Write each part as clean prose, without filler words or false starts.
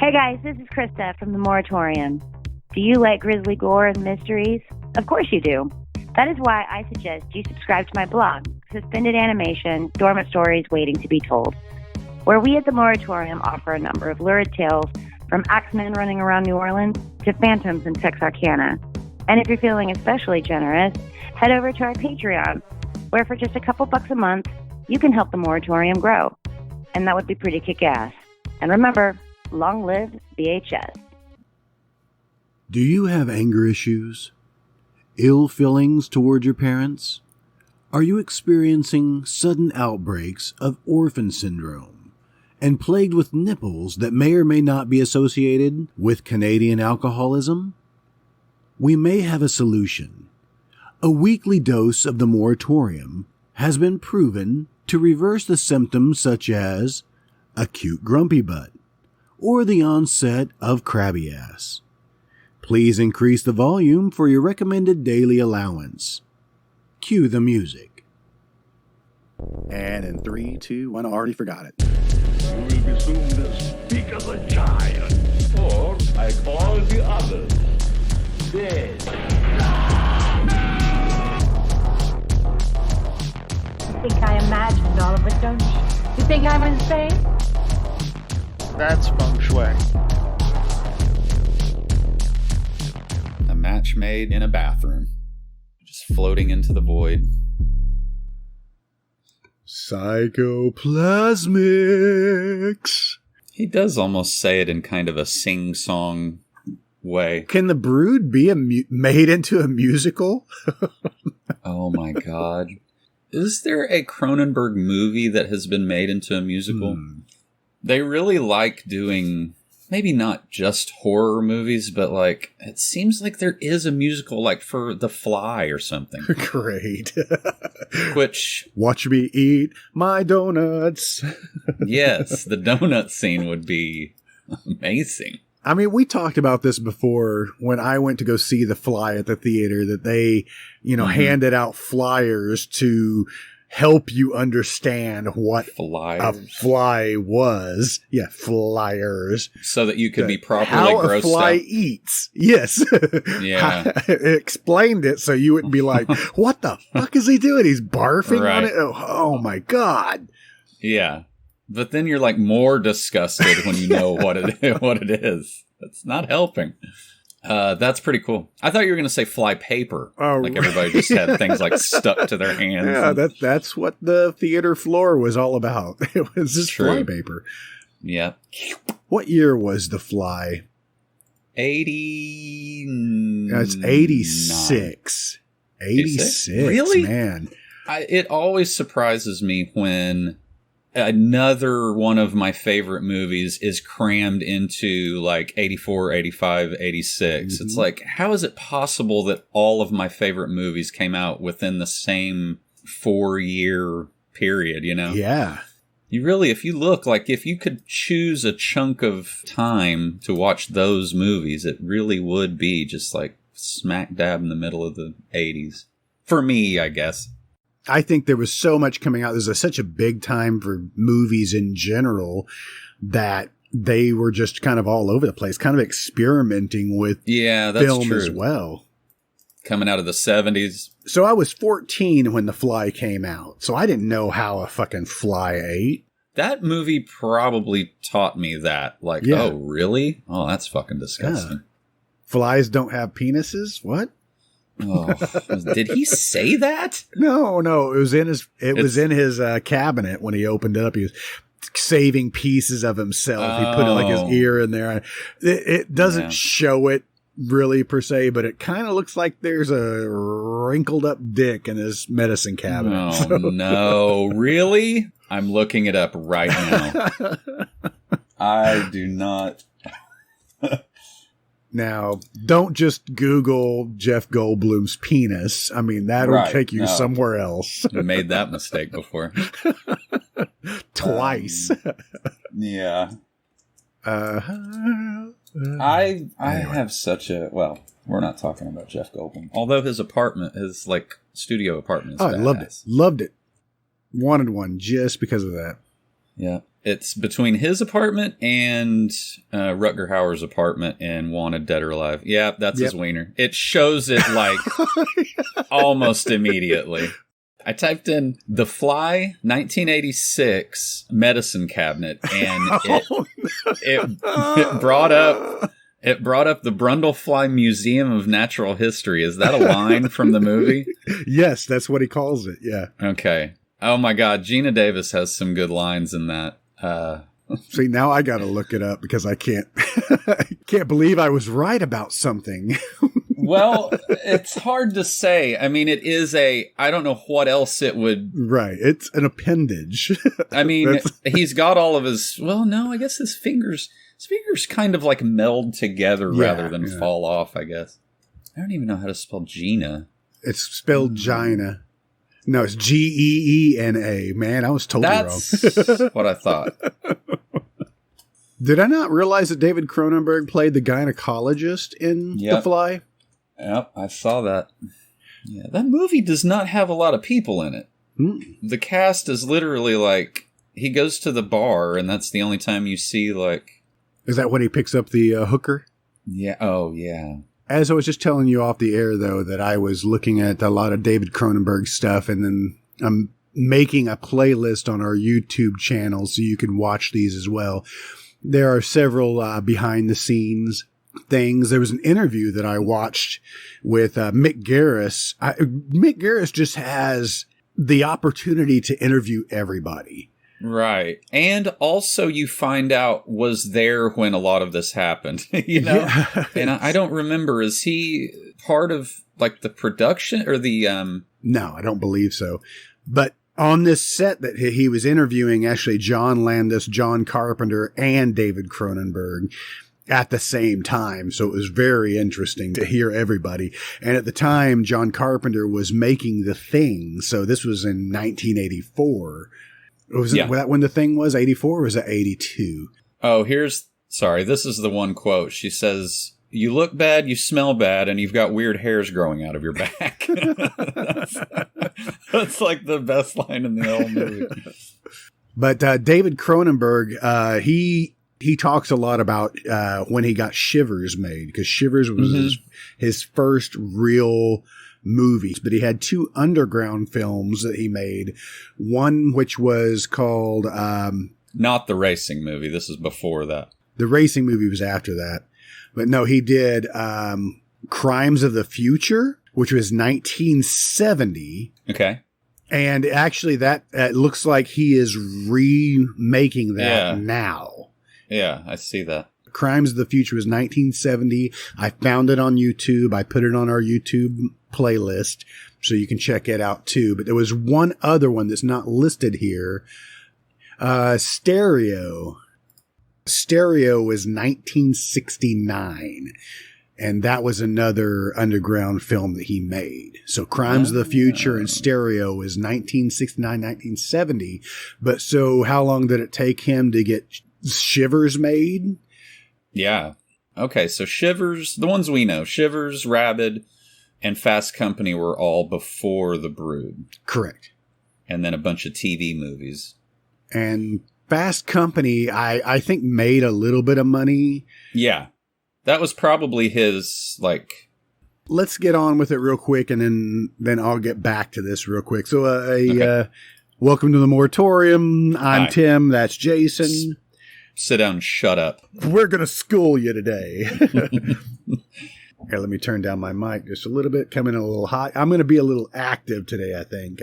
Hey guys, this is Krista from the Moratorium. Do you like grisly gore and mysteries? Of course you do. That is why I suggest you subscribe to my blog, Suspended Animation, Dormant Stories Waiting to be Told, where we at the Moratorium offer a number of lurid tales from axemen running around New Orleans to phantoms in Texarkana. And if you're feeling especially generous, head over to our Patreon, where for just a couple bucks a month, you can help the Moratorium grow. And that would be pretty kick-ass. And remember, long live VHS. Do you have anger issues? Ill feelings toward your parents? Are you experiencing sudden outbreaks of orphan syndrome and plagued with nipples that may or may not be associated with Canadian alcoholism? We may have a solution. A weekly dose of the Moratorium has been proven to reverse the symptoms such as acute grumpy butt or the onset of crabby ass. Please increase the volume for your recommended daily allowance. Cue the music. And in 3, 2, 1, I already forgot it. You will be soon as big as a giant, or like all the others, dead. You think I imagined all of it, don't you? You think I'm insane? That's feng shui. A match made in a bathroom, just floating into the void. Psychoplasmics. He does almost say it in kind of a sing-song way. Can The Brood be made into a musical? Oh my god. Is there a Cronenberg movie that has been made into a musical? They really like doing, maybe not just horror movies, but like, it seems like there is a musical like for The Fly or something. Great. Which... Watch me eat my donuts. Yes, the donut scene would be amazing. I mean, we talked about this before when I went to go see The Fly at the theater, that they, handed out flyers to help you understand what a fly was. Yeah, flyers. So that you could be properly grossed out. How a fly eats. Yes. Yeah. It explained it so you wouldn't be like, what the fuck is he doing? He's barfing on it? Oh my God. Yeah. But then you're like more disgusted when you know what it is. That's not helping. That's pretty cool. I thought you were going to say fly paper. Oh, like everybody just had things like stuck to their hands. Yeah, that's what the theater floor was all about. It was just fly paper. Yeah. What year was The Fly? 80. It's 86. 86. Really? Man. It always surprises me when another one of my favorite movies is crammed into like 84, 85, 86. It's like, how is it possible that all of my favorite movies came out within the same 4-year period, Yeah. You really, if you look, like if you could choose a chunk of time to watch those movies, it really would be just like smack dab in the middle of the 80s. For me, I guess. I think there was so much coming out. There's such a big time for movies in general that they were just kind of all over the place, kind of experimenting with film as well. Coming out of the 70s. So I was 14 when The Fly came out, so I didn't know how a fucking fly ate. That movie probably taught me that. Like, oh, really? Oh, that's fucking disgusting. Yeah. Flies don't have penises? What? Oh, did he say that? No. It was in his cabinet when he opened it up. He was saving pieces of himself. He put like his ear in there. It doesn't show it really per se, but it kind of looks like there's a wrinkled up dick in his medicine cabinet. Oh, no. Really? I'm looking it up right now. I do not. Now, don't just Google Jeff Goldblum's penis. I mean, that'll take you somewhere else. I made that mistake before. Twice. Yeah. I have such a... Well, we're not talking about Jeff Goldblum. Although his apartment, his like studio apartment is I loved it. Loved it. Wanted one just because of that. Yeah. It's between his apartment and Rutger Hauer's apartment in Wanted Dead or Alive. Yeah, that's his wiener. It shows it like almost immediately. I typed in The Fly 1986 medicine cabinet, and it brought up the Brundlefly Museum of Natural History. Is that a line from the movie? Yes, that's what he calls it. Yeah. Okay. Oh my God, Gina Davis has some good lines in that. See, now I got to look it up because I can't believe I was right about something. Well, it's hard to say. I mean, it is I don't know what else it would. Right. It's an appendage. I mean, he's got all of his, well, no, I guess his fingers kind of like meld together rather than fall off, I guess. I don't even know how to spell Gina. It's spelled Gina. No, it's Geena. Man, I was totally wrong. That's what I thought. Did I not realize that David Cronenberg played the gynecologist in The Fly? Yep, I saw that. Yeah, that movie does not have a lot of people in it. The cast is literally like, he goes to the bar and that's the only time you see like... Is that when he picks up the hooker? Yeah. Oh, yeah. As I was just telling you off the air, though, that I was looking at a lot of David Cronenberg stuff, and then I'm making a playlist on our YouTube channel so you can watch these as well. There are several behind-the-scenes things. There was an interview that I watched with Mick Garris. Mick Garris just has the opportunity to interview everybody. Right. And also you find out was there when a lot of this happened, you know? Yeah. And I don't remember, is he part of like the production or the... No, I don't believe so. But on this set that he was interviewing, actually John Landis, John Carpenter, and David Cronenberg at the same time. So it was very interesting to hear everybody. And at the time, John Carpenter was making The Thing. So this was in 1984. Was it that when The Thing was 84 or was it 82? Oh, sorry, this is the one quote. She says, "You look bad, you smell bad, and you've got weird hairs growing out of your back." That's like the best line in the whole movie. But David Cronenberg, he talks a lot about when he got Shivers made, because Shivers was his first real movies, but he had two underground films that he made. One which was called not the racing movie. This is before that. The racing movie was after that. But no, he did Crimes of the Future, which was 1970. Okay. And actually that looks like he is remaking that now. Yeah, I see that. Crimes of the Future was 1970. I found it on YouTube. I put it on our YouTube playlist, so you can check it out too. But there was one other one that's not listed here. Stereo. Stereo was 1969. And that was another underground film that he made. So Crimes of the Future and Stereo was 1969, 1970. But so how long did it take him to get Shivers made? Yeah. Okay, so Shivers, the ones we know, Shivers, Rabid, and Fast Company were all before The Brood. Correct. And then a bunch of TV movies. And Fast Company, I think, made a little bit of money. Yeah. That was probably his, like... Let's get on with it real quick, and then I'll get back to this real quick. So, welcome to the Moratorium. I'm Tim. That's Jason. Sit down and shut up. We're going to school you today. Here, let me turn down my mic just a little bit. Coming in a little hot. I'm going to be a little active today, I think.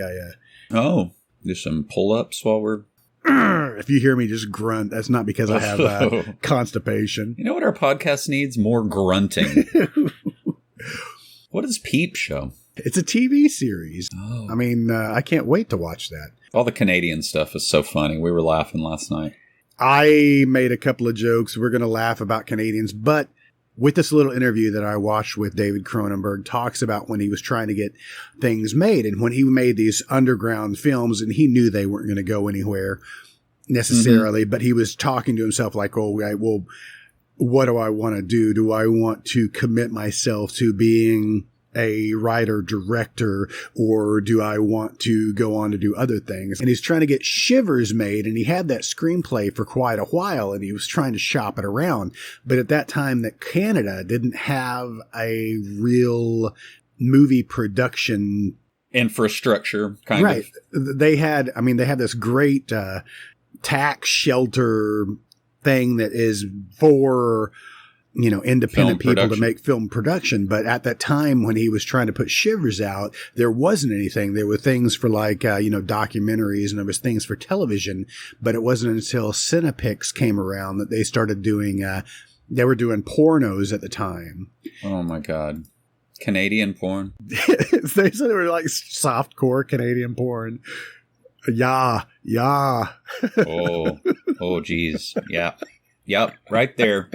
Do some pull-ups while we're... If you hear me just grunt, that's not because I have constipation. You know what our podcast needs? More grunting. What is Peep Show? It's a TV series. Oh. I mean, I can't wait to watch that. All the Canadian stuff is so funny. We were laughing last night. I made a couple of jokes. We're going to laugh about Canadians, but with this little interview that I watched with David Cronenberg, talks about when he was trying to get things made and when he made these underground films, and he knew they weren't going to go anywhere necessarily, but he was talking to himself like, well, what do I want to do? Do I want to commit myself to being a writer, director, or do I want to go on to do other things? And he's trying to get Shivers made, and he had that screenplay for quite a while, and he was trying to shop it around. But at that time, that Canada didn't have a real movie production infrastructure, kind of. They had this great tax shelter thing that is for independent people to make film production. But at that time, when he was trying to put Shivers out, there wasn't anything. There were things for documentaries, and there was things for television. But it wasn't until Cinepix came around that they started doing, they were doing pornos at the time. Oh my God. Canadian porn. They said they were like softcore Canadian porn. Yeah. Oh, geez. Yeah. Yep, right there.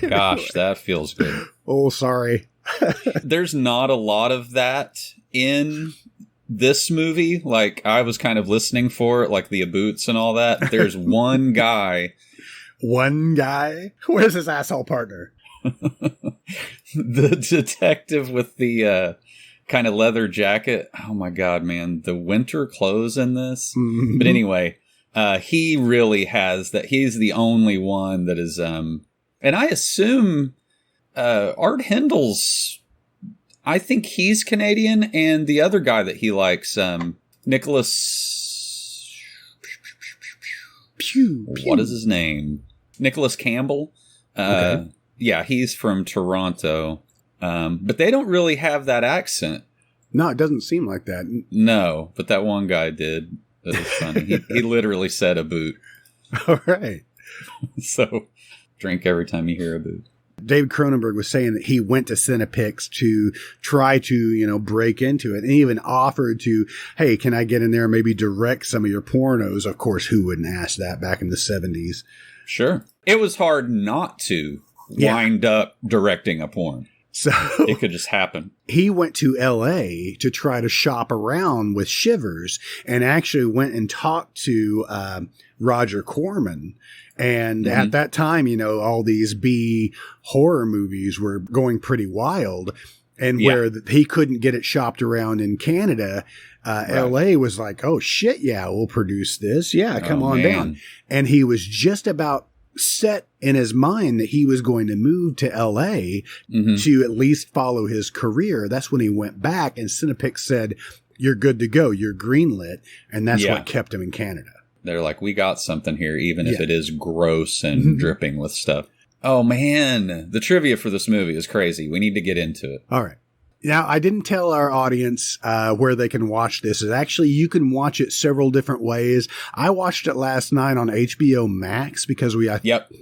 Gosh, that feels good. Oh, sorry. There's not a lot of that in this movie. Like, I was kind of listening for it, like the Aboots and all that. There's one guy. One guy? Where's his asshole partner? The detective with the kind of leather jacket. Oh my God, man. The winter clothes in this. Mm-hmm. But anyway, he really has that. He's the only one that is, and I assume, Art Hindle's, I think he's Canadian, and the other guy that he likes, Nicholas, what is his name? Nicholas Campbell. Okay. Yeah, he's from Toronto. But they don't really have that accent. No, it doesn't seem like that. No, but that one guy did. That was funny. He literally said a boot. All right. So drink every time you hear a boot. David Cronenberg was saying that he went to Cinepix to try to, break into it, and even offered to, hey, can I get in there and maybe direct some of your pornos? Of course, who wouldn't ask that back in the 70s? Sure. It was hard not to wind up directing a porn. So it could just happen. He went to LA to try to shop around with Shivers, and actually went and talked to Roger Corman. And at that time, all these B horror movies were going pretty wild. And where he couldn't get it shopped around in Canada, LA was like, oh, shit, yeah, we'll produce this. Yeah, come on down. And he was just about set in his mind that he was going to move to LA to at least follow his career. That's when he went back, and Cinepix said, you're good to go. You're greenlit. And that's what kept him in Canada. They're like, we got something here, even if it is gross and dripping with stuff. Oh, man. The trivia for this movie is crazy. We need to get into it. All right. Now, I didn't tell our audience where they can watch this. Actually, you can watch it several different ways. I watched it last night on HBO Max because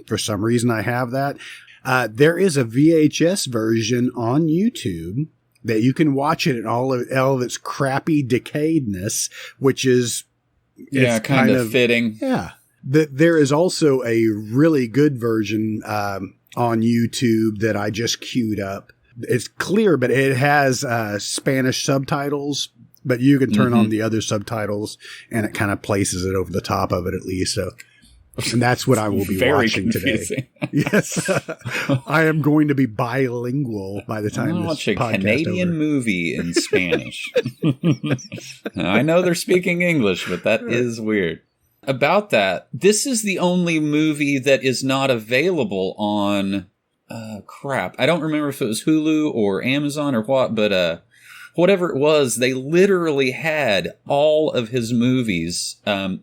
for some reason I have that. There is a VHS version on YouTube that you can watch it in all of its crappy decayedness, which is kind of fitting. Yeah. There is also a really good version on YouTube that I just queued up. It's clear, but it has Spanish subtitles, but you can turn on the other subtitles and it kind of places it over the top of it at least. So, and that's what I will be watching today. Yes. I am going to be bilingual by the time this podcast watch a Canadian movie in Spanish. I know they're speaking English, but that is weird. About that, this is the only movie that is not available on crap. I don't remember if it was Hulu or Amazon or what, but whatever it was, they literally had all of his movies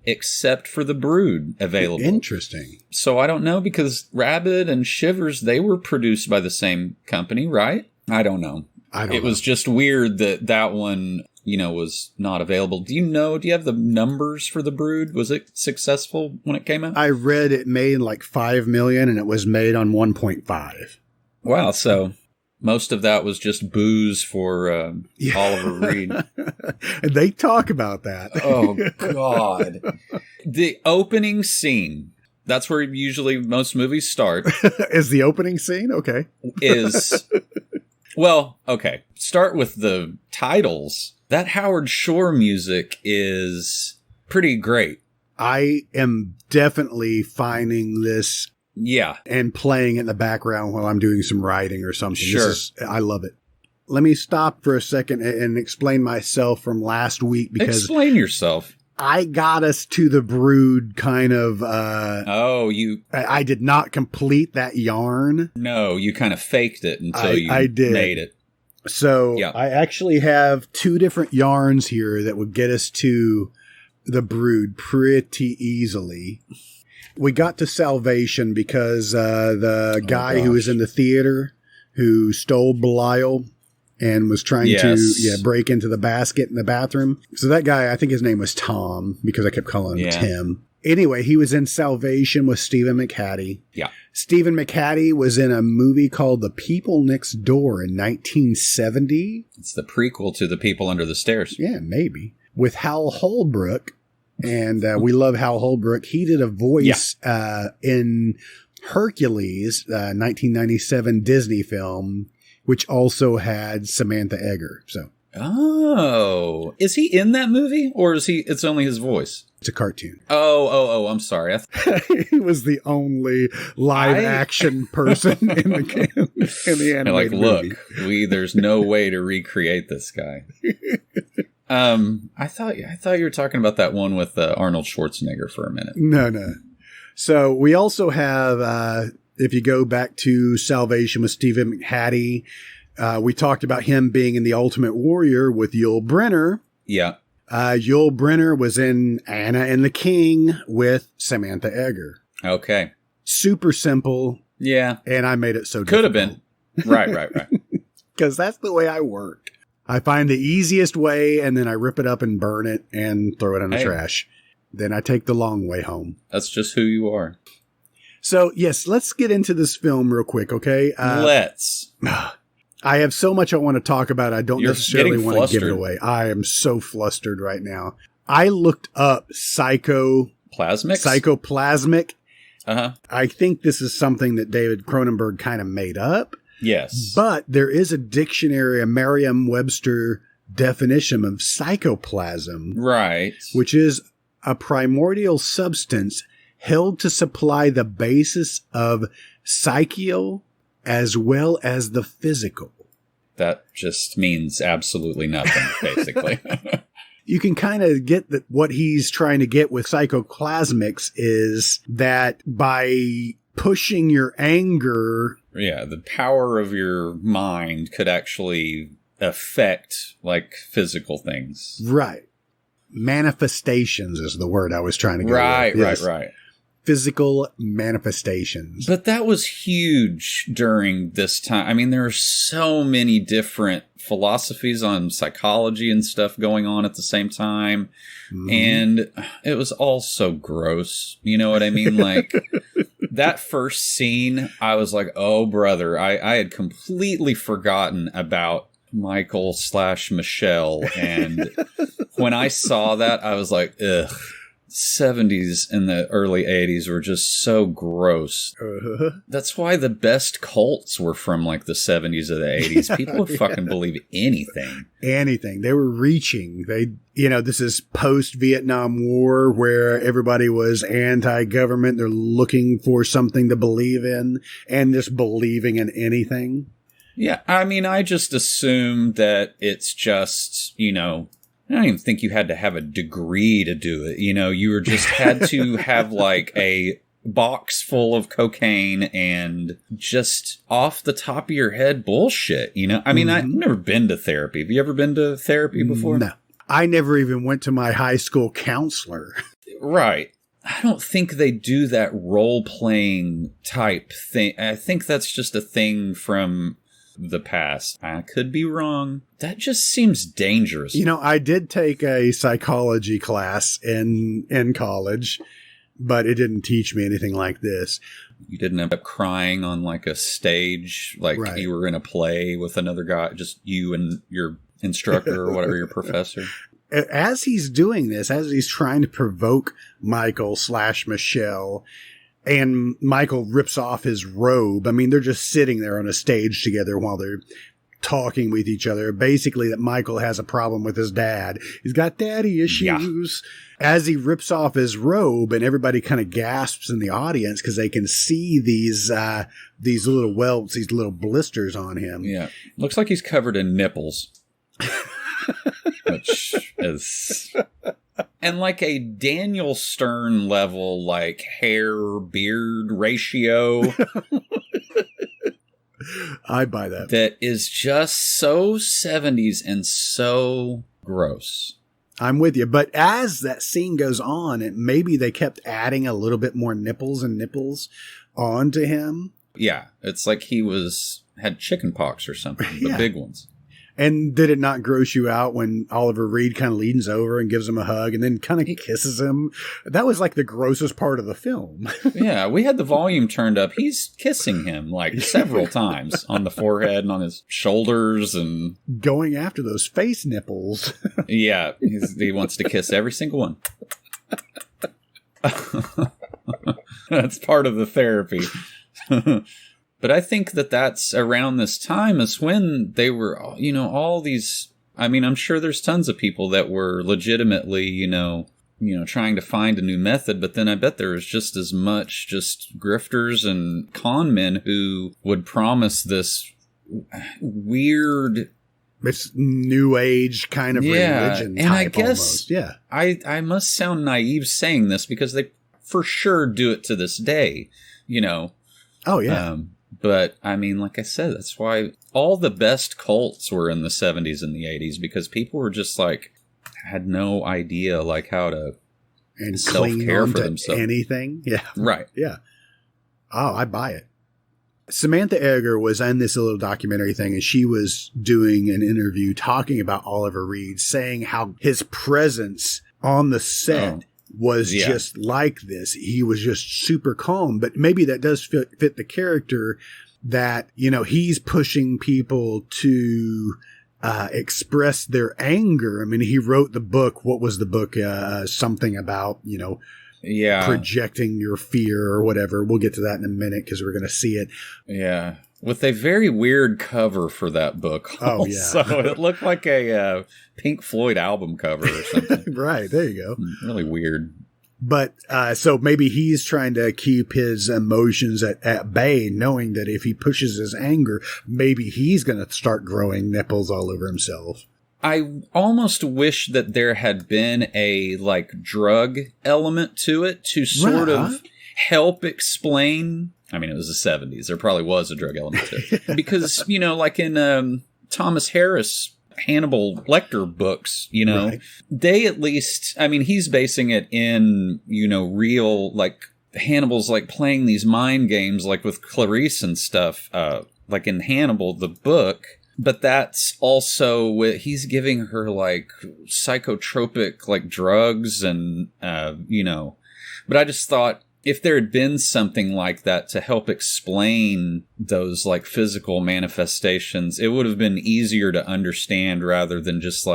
except for The Brood available. Interesting. So I don't know, because Rabid and Shivers, they were produced by the same company, right? I don't know. It was just weird that one, was not available. Do you have the numbers for The Brood? Was it successful when it came out? I read it made like $5 million and it was made on 1.5. Wow. So most of that was just booze for Oliver Reed. And they talk about that. Oh, God. The opening scene, that's where usually most movies start. Is the opening scene? Okay. Well, okay. Start with the titles. That Howard Shore music is pretty great. I am definitely finding this Yeah. and playing in the background while I'm doing some writing or something. Sure. I love it. Let me stop for a second and explain myself from last week, because Explain yourself. I got us to the Brood kind of, I did not complete that yarn. No, you kind of faked it until you did. made it. So Yeah. I actually have 2 different yarns here that would get us to the Brood pretty easily. We got to Salvation because the guy who was in the theater who stole Belial and was trying to break into the basket in the bathroom. So that guy, I think his name was Tom, because I kept calling him Tim. Anyway, he was in Salvation with Stephen McHattie. Yeah. Stephen McHattie was in a movie called The People Next Door in 1970. It's the prequel to The People Under the Stairs. Yeah, maybe. With Hal Holbrook. And we love Hal Holbrook. He did a voice in Hercules, 1997 Disney film, which also had Samantha Eggar. So, is he in that movie, or it's only his voice? It's a cartoon. Oh, I'm sorry. He was the only live action person in the animated movie. Look, there's no way to recreate this guy. I thought you were talking about that one with Arnold Schwarzenegger for a minute. No. So we also have, if you go back to Salvation with Stephen McHattie, we talked about him being in The Ultimate Warrior with Yul Brynner. Yeah. Yul Brynner was in Anna and the King with Samantha Eggar. Okay. Super simple. Yeah. And I made it so Could have difficult. been. Right. Because that's the way I work. I find the easiest way, and then I rip it up and burn it and throw it in the trash. Then I take the long way home. That's just who you are. So, yes, let's get into this film real quick, okay? Let's. I have so much I want to talk about. I don't necessarily want to give it flustered. away. I am so flustered right now. I looked up psychoplasmic. Uh-huh. I think this is something that David Cronenberg kind of made up. Yes. But there is a dictionary, a Merriam-Webster definition of psychoplasm. Right. Which is a primordial substance held to supply the basis of psychial as well as the physical. That just means absolutely nothing, basically. You can kind of get that what he's trying to get with psychoplasmics is that by pushing your anger... Yeah, the power of your mind could actually affect, like, physical things. Right. Manifestations is the word I was trying to get Right. Right. Physical manifestations. But that was huge during this time. I mean, there are so many different philosophies on psychology and stuff going on at the same time. Mm-hmm. And it was all so gross. You know what I mean? Like, that first scene, I was like, oh, brother, I had completely forgotten about Michael/Michelle. And when I saw that, I was like, ugh. 70s and the early 80s were just so gross. Uh-huh. That's why the best cults were from like the 70s or the 80s. People would fucking believe anything. Anything. They were reaching. This is post-Vietnam War where everybody was anti-government. They're looking for something to believe in and just believing in anything. Yeah. I mean, I just assume that it's just, I don't even think you had to have a degree to do it. You were just had to have like a box full of cocaine and just off the top of your head bullshit. I mean, I've never been to therapy. Have you ever been to therapy before? No. I never even went to my high school counselor. Right. I don't think they do that role-playing type thing. I think that's just a thing from the past. I could be wrong. That just seems dangerous. I did take a psychology class in college, but it didn't teach me anything like this. You didn't end up crying on like a stage, like right. You were in a play with another guy, just you and your instructor or whatever, your professor. As he's doing this, as he's trying to provoke Michael/Michelle, and Michael rips off his robe. I mean, they're just sitting there on a stage together while they're talking with each other. Basically, that Michael has a problem with his dad. He's got daddy issues. Yeah. As he rips off his robe, and everybody kind of gasps in the audience because they can see these little welts, these little blisters on him. Yeah, looks like he's covered in nipples, which is. And like a Daniel Stern level, like hair beard ratio. I buy that. That is just so 70s and so gross. I'm with you. But as that scene goes on, maybe they kept adding a little bit more nipples onto him. Yeah. It's like he had chicken pox or something. The big ones. And did it not gross you out when Oliver Reed kind of leans over and gives him a hug and then kind of kisses him? That was like the grossest part of the film. Yeah, we had the volume turned up. He's kissing him like several times on the forehead and on his shoulders and going after those face nipples. Yeah, he wants to kiss every single one. That's part of the therapy. But I think that's around this time is when they were, all these, I'm sure there's tons of people that were legitimately, trying to find a new method, but then I bet there was just as much just grifters and con men who would promise this weird... It's new age kind of religion and type I guess, almost. Yeah. I must sound naive saying this because they for sure do it to this day, Oh, yeah. But, like I said, that's why all the best cults were in the 70s and the 80s, because people were just, had no idea, how to and self-care for themselves. Anything. Yeah. Right. Yeah. Oh, I buy it. Samantha Eggar was in this little documentary thing, and she was doing an interview talking about Oliver Reed, saying how his presence on the set was just like this. He was just super calm, but maybe that does fit the character that, he's pushing people to express their anger. He wrote the book. What was the book? Something about, projecting your fear or whatever. We'll get to that in a minute because we're going to see it. Yeah. With a very weird cover for that book. Oh, yeah. So it looked like a Pink Floyd album cover or something. Right. There you go. Really weird. But so maybe he's trying to keep his emotions at bay, knowing that if he pushes his anger, maybe he's going to start growing nipples all over himself. I almost wish that there had been a drug element to it to sort of help explain. It was the 70s. There probably was a drug element to it. Because, in Thomas Harris, Hannibal Lecter books, they at least, he's basing it in, real, Hannibal's playing these mind games, with Clarice and stuff, in Hannibal, the book. But that's also, he's giving her psychotropic, drugs and, but I just thought, if there had been something like that to help explain those physical manifestations, it would have been easier to understand rather than just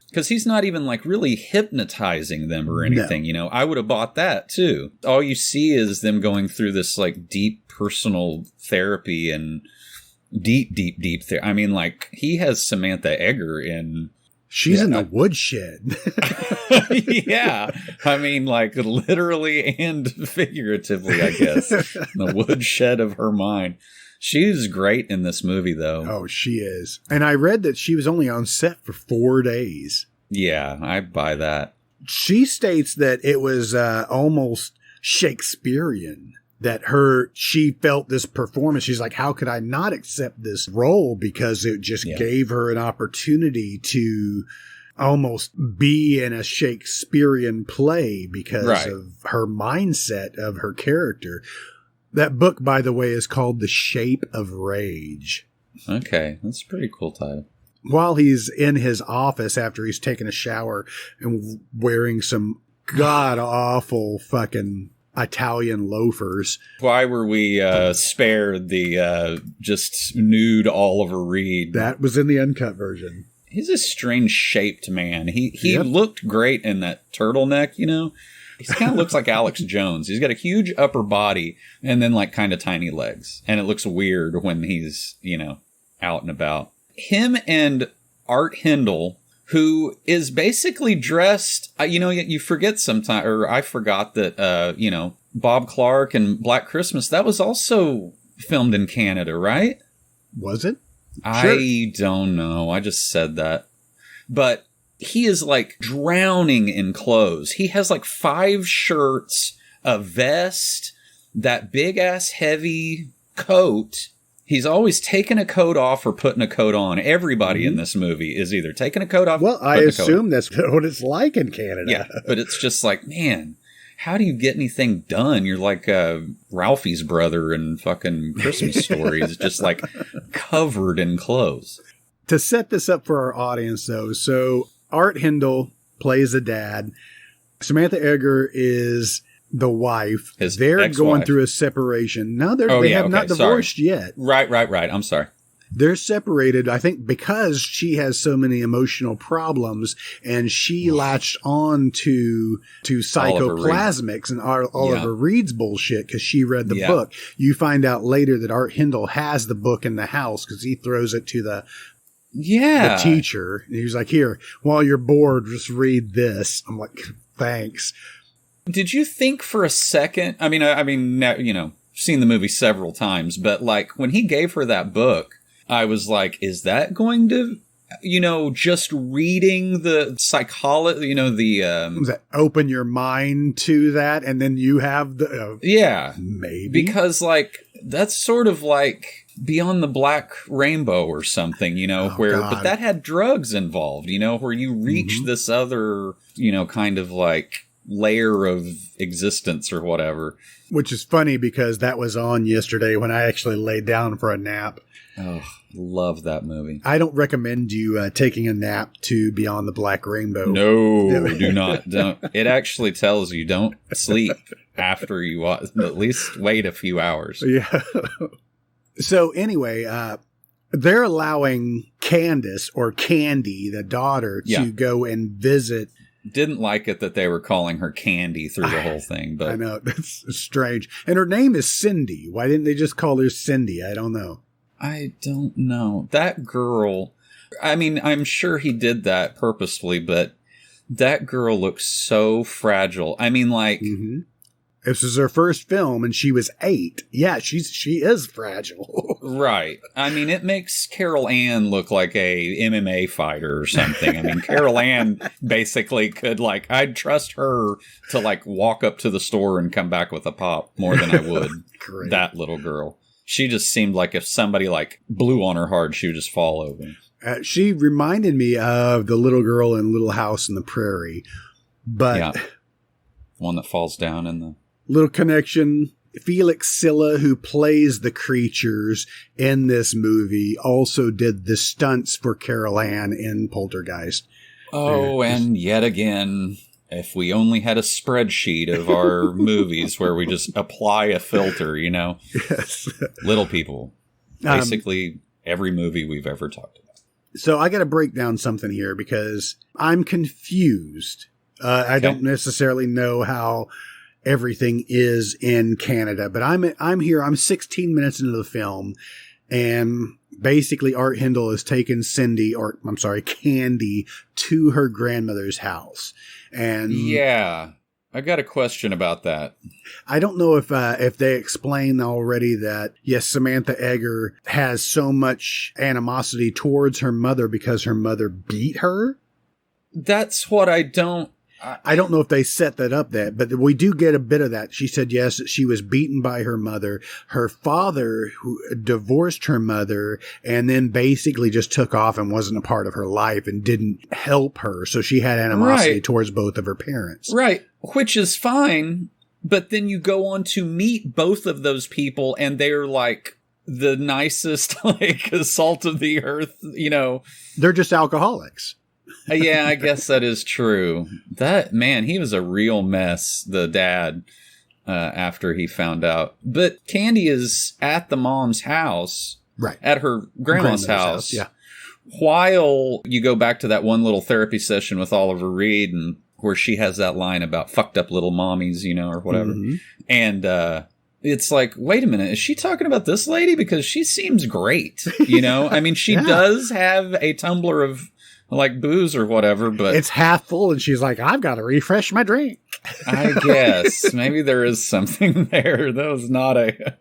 because he's not even really hypnotizing them or anything, No. I would have bought that too. All you see is them going through this deep personal therapy and deep therapy. He has Samantha Eggar in... She's in the woodshed. Yeah. Literally and figuratively, I guess. The woodshed of her mind. She's great in this movie, though. Oh, she is. And I read that she was only on set for 4 days. Yeah, I buy that. She states that it was almost Shakespearean. That she felt this performance. She's like, how could I not accept this role? Because it just gave her an opportunity to almost be in a Shakespearean play because of her mindset of her character. That book, by the way, is called The Shape of Rage. Okay, that's a pretty cool title. While he's in his office after he's taken a shower and wearing some god-awful fucking Italian loafers. Why were we spared the just nude Oliver Reed? That was in the uncut version. He's a strange shaped man. He looked great in that turtleneck, He kind of looks like Alex Jones. He's got a huge upper body and then kind of tiny legs. And it looks weird when he's, out and about. him and Art Hindle, who is basically dressed, you forget sometimes, or I forgot that, Bob Clark and Black Christmas, that was also filmed in Canada, right? Was it? I don't know. I just said that. But he is like drowning in clothes. He has like 5 shirts, a vest, that big ass heavy coat. He's always taking a coat off or putting a coat on. Everybody in this movie is either taking a coat off. Well, I assume that's what it's like in Canada. Yeah, but it's just like, man, how do you get anything done? You're like Ralphie's brother in fucking Christmas Stories, just like covered in clothes. To set this up for our audience, though, so Art Hindle plays the dad. Samantha Eggar is the wife. They're ex-wife. going through a separation. No, they have not divorced yet. Right. I'm sorry. They're separated, I think, because she has so many emotional problems, and she latched on to psychoplasmics and Oliver Reed's bullshit because she read the book. You find out later that Art Hindle has the book in the house because he throws it to the teacher. And he's like, here, while you're bored, just read this. I'm like, thanks. Did you think for a second, I mean, seen the movie several times, but like when he gave her that book, I was like, is that going to, just reading the psychology, Was that open your mind to that, and then you have the... maybe. Because, like, that's sort of like Beyond the Black Rainbow or something, but that had drugs involved, where you reach this other, kind of like layer of existence or whatever. Which is funny because that was on yesterday when I actually laid down for a nap. Oh, love that movie. I don't recommend you taking a nap to Beyond the Black Rainbow. No, do not. Don't. It actually tells you don't sleep after you watch. At least wait a few hours. Yeah. So anyway, they're allowing Candace or Candy, the daughter, to go and visit. Didn't like it that they were calling her Candy through the whole thing. But I know, that's strange. And her name is Cindy. Why didn't they just call her Cindy? I don't know. I don't know. That girl, I mean, I'm sure he did that purposefully, but that girl looks so fragile. I mean, like... This is her first film, and she was 8. Yeah, she is fragile. Right. I mean, it makes Carol Ann look like a MMA fighter or something. I mean, Carol Ann basically could, like, I'd trust her to, like, walk up to the store and come back with a pop more than I would that little girl. She just seemed like if somebody, like, blew on her hard, she would just fall over. She reminded me of the little girl in Little House on the Prairie. But one that falls down in the... Little connection. Felix Silla, who plays the creatures in this movie, also did the stunts for Carol Ann in Poltergeist. Oh, and yet again, if we only had a spreadsheet of our movies where we just apply a filter, Yes. Little people. Basically, every movie we've ever talked about. So I got to break down something here because I'm confused. I don't necessarily know how everything is in Canada, but I'm here. I'm 16 minutes into the film, and basically Art Hindle has taken Candy to her grandmother's house. And I got a question about that. I don't know if they explain already that, yes, Samantha Eggar has so much animosity towards her mother because her mother beat her. That's what I don't... I don't know if they set that up but we do get a bit of that. She said, yes, she was beaten by her mother. Her father, who divorced her mother, and then basically just took off and wasn't a part of her life and didn't help her. So she had animosity towards both of her parents. Right. Which is fine. But then you go on to meet both of those people, and they're like the nicest, like, salt of the earth, They're just alcoholics. Yeah, I guess that is true. That man, he was a real mess, the dad, after he found out. But Candy is at the mom's house, right? At her grandma's house. Yeah. While you go back to that one little therapy session with Oliver Reed, and where she has that line about fucked up little mommies, or whatever. And it's like, wait a minute, is she talking about this lady? Because she seems great, you know? I mean, she does have a tumbler of, like, booze or whatever, but... It's half full, and she's like, I've got to refresh my drink. I guess. Maybe there is something there. That was not a...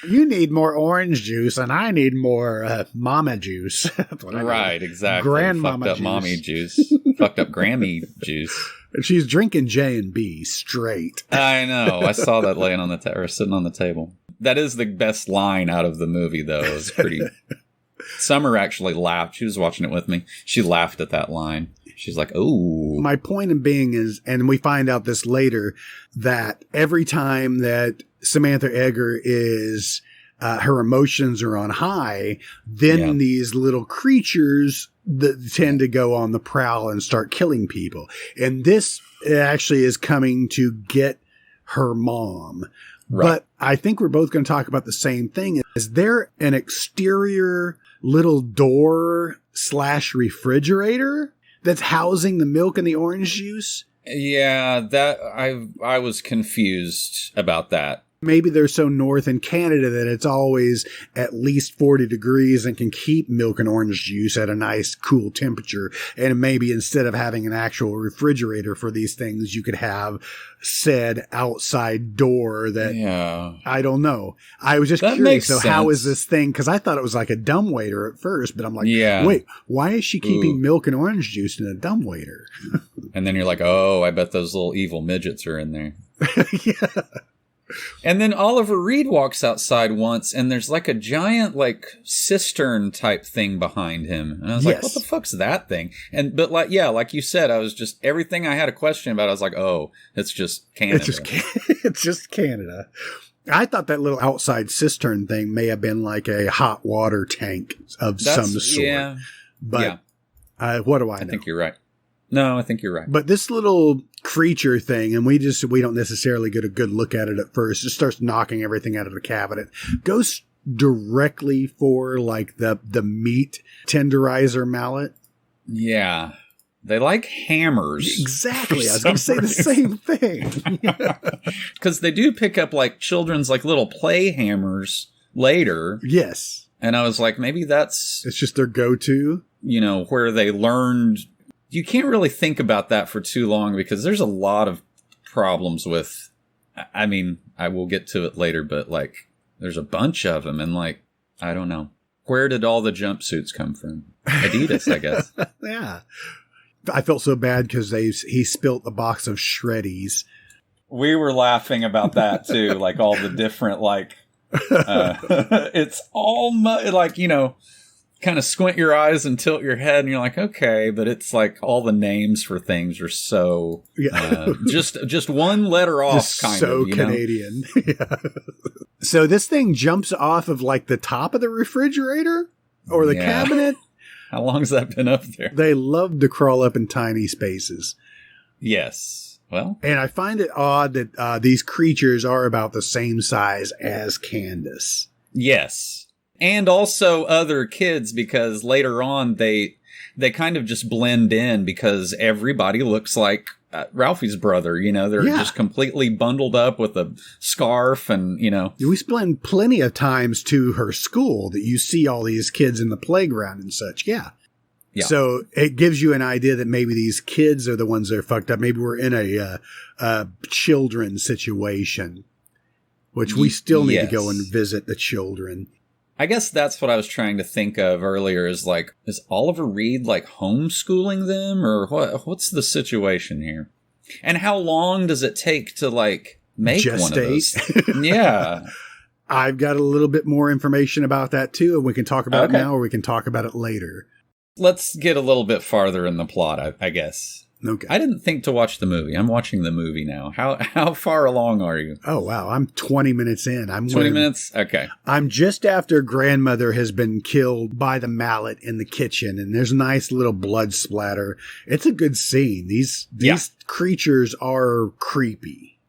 You need more orange juice, and I need more mama juice. Right, exactly. Grandmama fucked up juice. mommy juice. Fucked up Grammy juice. And she's drinking J&B straight. I know. I saw that laying on the or sitting on the table. That is the best line out of the movie, though. It was pretty... Summer actually laughed. She was watching it with me. She laughed at that line. She's like, "Oh." My point in being is, and we find out this later, that every time that Samantha Egger is, her emotions are on high, then these little creatures that tend to go on the prowl and start killing people. And this actually is coming to get her mom. Right. But I think we're both going to talk about the same thing. Is there an exterior little door / refrigerator that's housing the milk and the orange juice? Yeah, that I was confused about that. Maybe they're so north in Canada that it's always at least 40 degrees and can keep milk and orange juice at a nice cool temperature. And maybe instead of having an actual refrigerator for these things, you could have said outside door that, I don't know. I was just curious. So how is this thing? Because I thought it was like a dumbwaiter at first, but I'm like, wait, why is she keeping milk and orange juice in a dumbwaiter? And then you're like, oh, I bet those little evil midgets are in there. Yeah. And then Oliver Reed walks outside once, and there's like a giant, like, cistern type thing behind him. And I was like, what the fuck's that thing? But like you said, I was just, everything I had a question about, I was like, oh, it's just Canada. It's just Canada. I thought that little outside cistern thing may have been like a hot water tank of some sort. Yeah. But what do I know? I think you're right. No, I think you're right. But this little creature thing, and we don't necessarily get a good look at it at first, just starts knocking everything out of the cabinet, goes directly for like the meat tenderizer mallet. Yeah. They like hammers. Exactly. I was going to say the same thing. Because they do pick up like children's like little play hammers later. Yes. And I was like, maybe it's just their go-to. You know, where they learned. You can't really think about that for too long because there's a lot of problems with, I mean, I will get to it later, but like there's a bunch of them and like, I don't know. Where did all the jumpsuits come from? Adidas, I guess. Yeah. I felt so bad because he spilt a box of Shreddies. We were laughing about that too. Like all the different, like, it's all like, you know, kind of squint your eyes and tilt your head and you're like, okay, but it's like all the names for things are so just one letter off, just kind so of, you Canadian. Yeah. So this thing jumps off of like the top of the refrigerator or the cabinet. How long has that been up there? They love to crawl up in tiny spaces. Yes. Well, and I find it odd that these creatures are about the same size as Candace. Yes. And also other kids, because later on they kind of just blend in because everybody looks like Ralphie's brother. You know, they're just completely bundled up with a scarf and, you know. We spend plenty of times to her school that you see all these kids in the playground and such. Yeah. So it gives you an idea that maybe these kids are the ones that are fucked up. Maybe we're in a children's situation, which we still need to go and visit the children. I guess that's what I was trying to think of earlier is like, is Oliver Reed like homeschooling them or what's the situation here? And how long does it take to like make one of those? Yeah. I've got a little bit more information about that too. And we can talk about it now or we can talk about it later. Let's get a little bit farther in the plot, I guess. Okay. I didn't think to watch the movie. I'm watching the movie now. How far along are you? Oh, wow. I'm 20 minutes in. 20 minutes? Okay. I'm just after grandmother has been killed by the mallet in the kitchen, and there's a nice little blood splatter. It's a good scene. These creatures are creepy.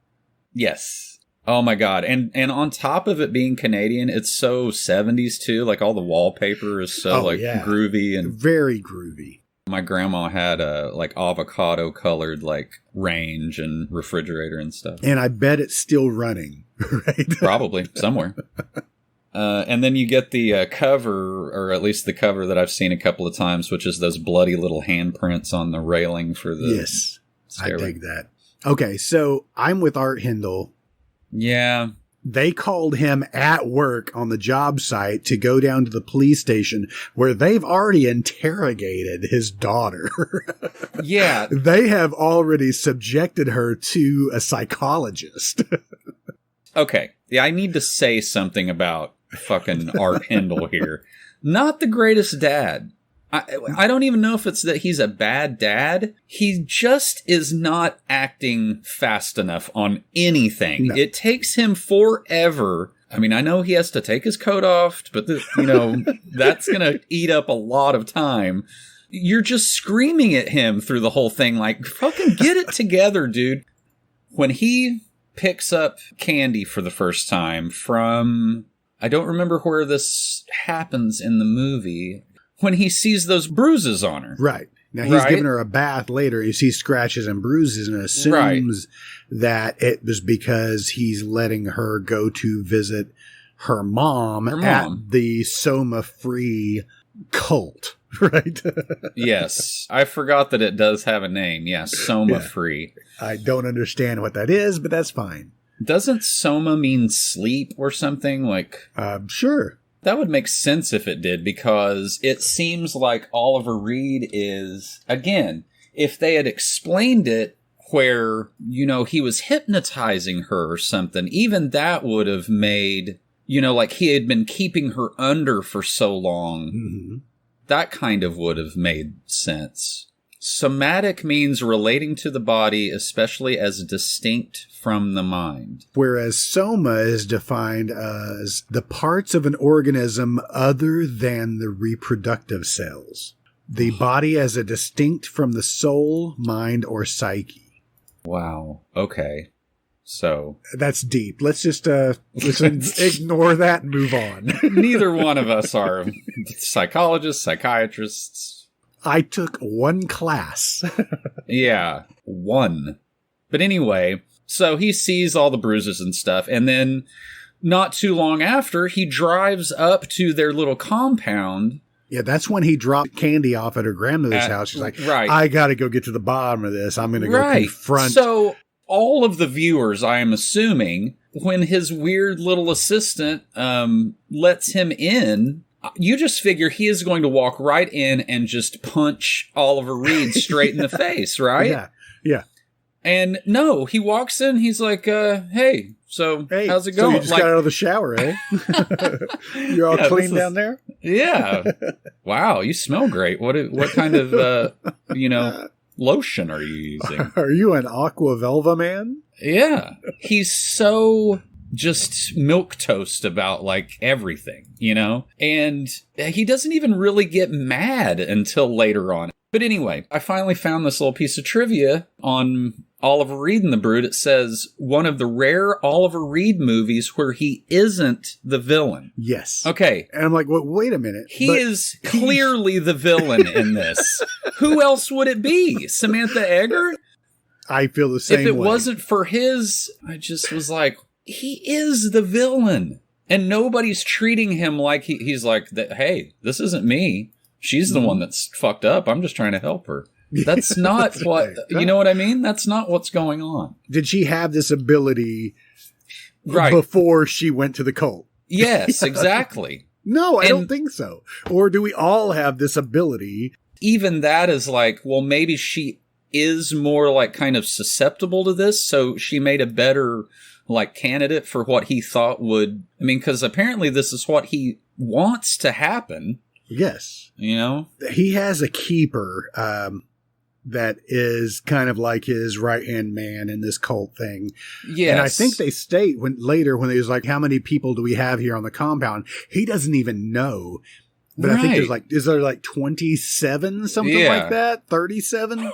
Yes. Oh, my God. And on top of it being Canadian, it's so 70s, too. Like, all the wallpaper is so, groovy. And very groovy. My grandma had a like avocado colored like range and refrigerator and stuff. And I bet it's still running. Right. Probably somewhere. And then you get the cover, or at least the cover that I've seen a couple of times, which is those bloody little handprints on the railing for the Yes, stairway. I dig that. Okay, so I'm with Art Hindle. Yeah. They called him at work on the job site to go down to the police station where they've already interrogated his daughter. Yeah. They have already subjected her to a psychologist. Okay. Yeah, I need to say something about fucking Art Hindle here. Not the greatest dad. I don't even know if it's that he's a bad dad. He just is not acting fast enough on anything. No. It takes him forever. I mean, I know he has to take his coat off, but that's going to eat up a lot of time. You're just screaming at him through the whole thing like, fucking get it together, dude. When he picks up Candy for the first time from, I don't remember where this happens in the movie, when he sees those bruises on her. Right. Now, he's giving her a bath later. He sees scratches and bruises and assumes that it was because he's letting her go to visit her mom at the Soma-free cult. Right? Yes. I forgot that it does have a name. Yes, Soma-free. Yeah. I don't understand what that is, but that's fine. Doesn't Soma mean sleep or something? Like, sure. That would make sense if it did, because it seems like Oliver Reed is, again, if they had explained it where, he was hypnotizing her or something, even that would have made, like he had been keeping her under for so long. Mm-hmm. That kind of would have made sense. Somatic means relating to the body, especially as distinct from the mind. Whereas soma is defined as the parts of an organism other than the reproductive cells. The body as a distinct from the soul, mind, or psyche. Wow. Okay. So that's deep. Let's just ignore that and move on. Neither one of us are psychologists, psychiatrists. I took one class. Yeah, one. But anyway, so he sees all the bruises and stuff, and then not too long after, he drives up to their little compound. Yeah, that's when he dropped Candy off at her grandmother's house. She's like, I got to go get to the bottom of this. I'm going to go confront. So all of the viewers, I am assuming, when his weird little assistant lets him in, you just figure he is going to walk right in and just punch Oliver Reed straight in the face, right? Yeah, yeah. And no, he walks in, he's like, hey, how's it going? So you just got out of the shower, eh? You're all clean down there? Yeah. Wow, you smell great. What kind of, lotion are you using? Are you an Aqua Velva man? Yeah. He's so just milquetoast about like everything, and he doesn't even really get mad until later on. But anyway, I finally found this little piece of trivia on Oliver Reed and the Brood. It says one of the rare Oliver Reed movies where he isn't the villain. Yes. Okay. And I'm like, well, wait a minute. He is clearly the villain in this. Who else would it be? Samantha Eggar? I feel the same way. If it wasn't for his, I just was like, he is the villain. And nobody's treating him like he's like, hey, this isn't me. She's the one that's fucked up. I'm just trying to help her. That's not you know what I mean? That's not what's going on. Did she have this ability before she went to the cult? Yes, exactly. No, I don't think so. Or do we all have this ability? Even that is like, well, maybe she is more like kind of susceptible to this. So she made a better like candidate for what he thought would, because apparently this is what he wants to happen. Yes. He has a keeper that is kind of like his right-hand man in this cult thing. Yes. And I think they state when he was like, how many people do we have here on the compound? He doesn't even know. But I think is there like 27, something like that? 37?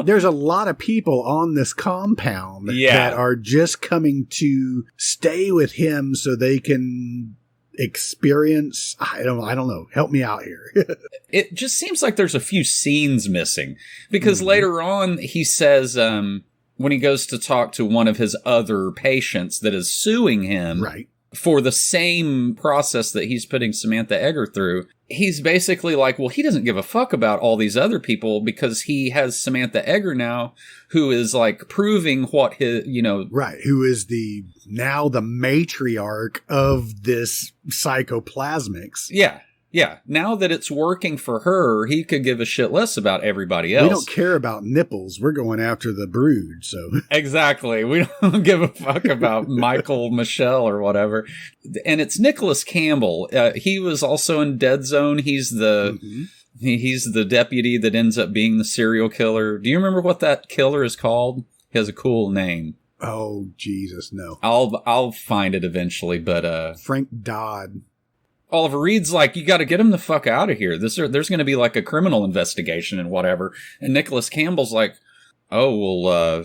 There's a lot of people on this compound that are just coming to stay with him so they can experience. I don't know. Help me out here. It just seems like there's a few scenes missing because later on he says, when he goes to talk to one of his other patients that is suing him Right. for the same process that he's putting Samantha Egger through, he's basically like, well, he doesn't give a fuck about all these other people because he has Samantha Egger now, who is like proving what his, Right. Who is now the matriarch of this psychoplasmics. Yeah. Yeah. Now that it's working for her, he could give a shit less about everybody else. We don't care about nipples. We're going after the brood. So exactly. We don't give a fuck about Michael Michelle or whatever. And it's Nicholas Campbell. He was also in Dead Zone. He's the deputy that ends up being the serial killer. Do you remember what that killer is called? He has a cool name. Oh, Jesus, no. I'll find it eventually, but Frank Dodd. Oliver Reed's like, you got to get him the fuck out of here. There's going to be like a criminal investigation and whatever. And Nicholas Campbell's like, oh, well,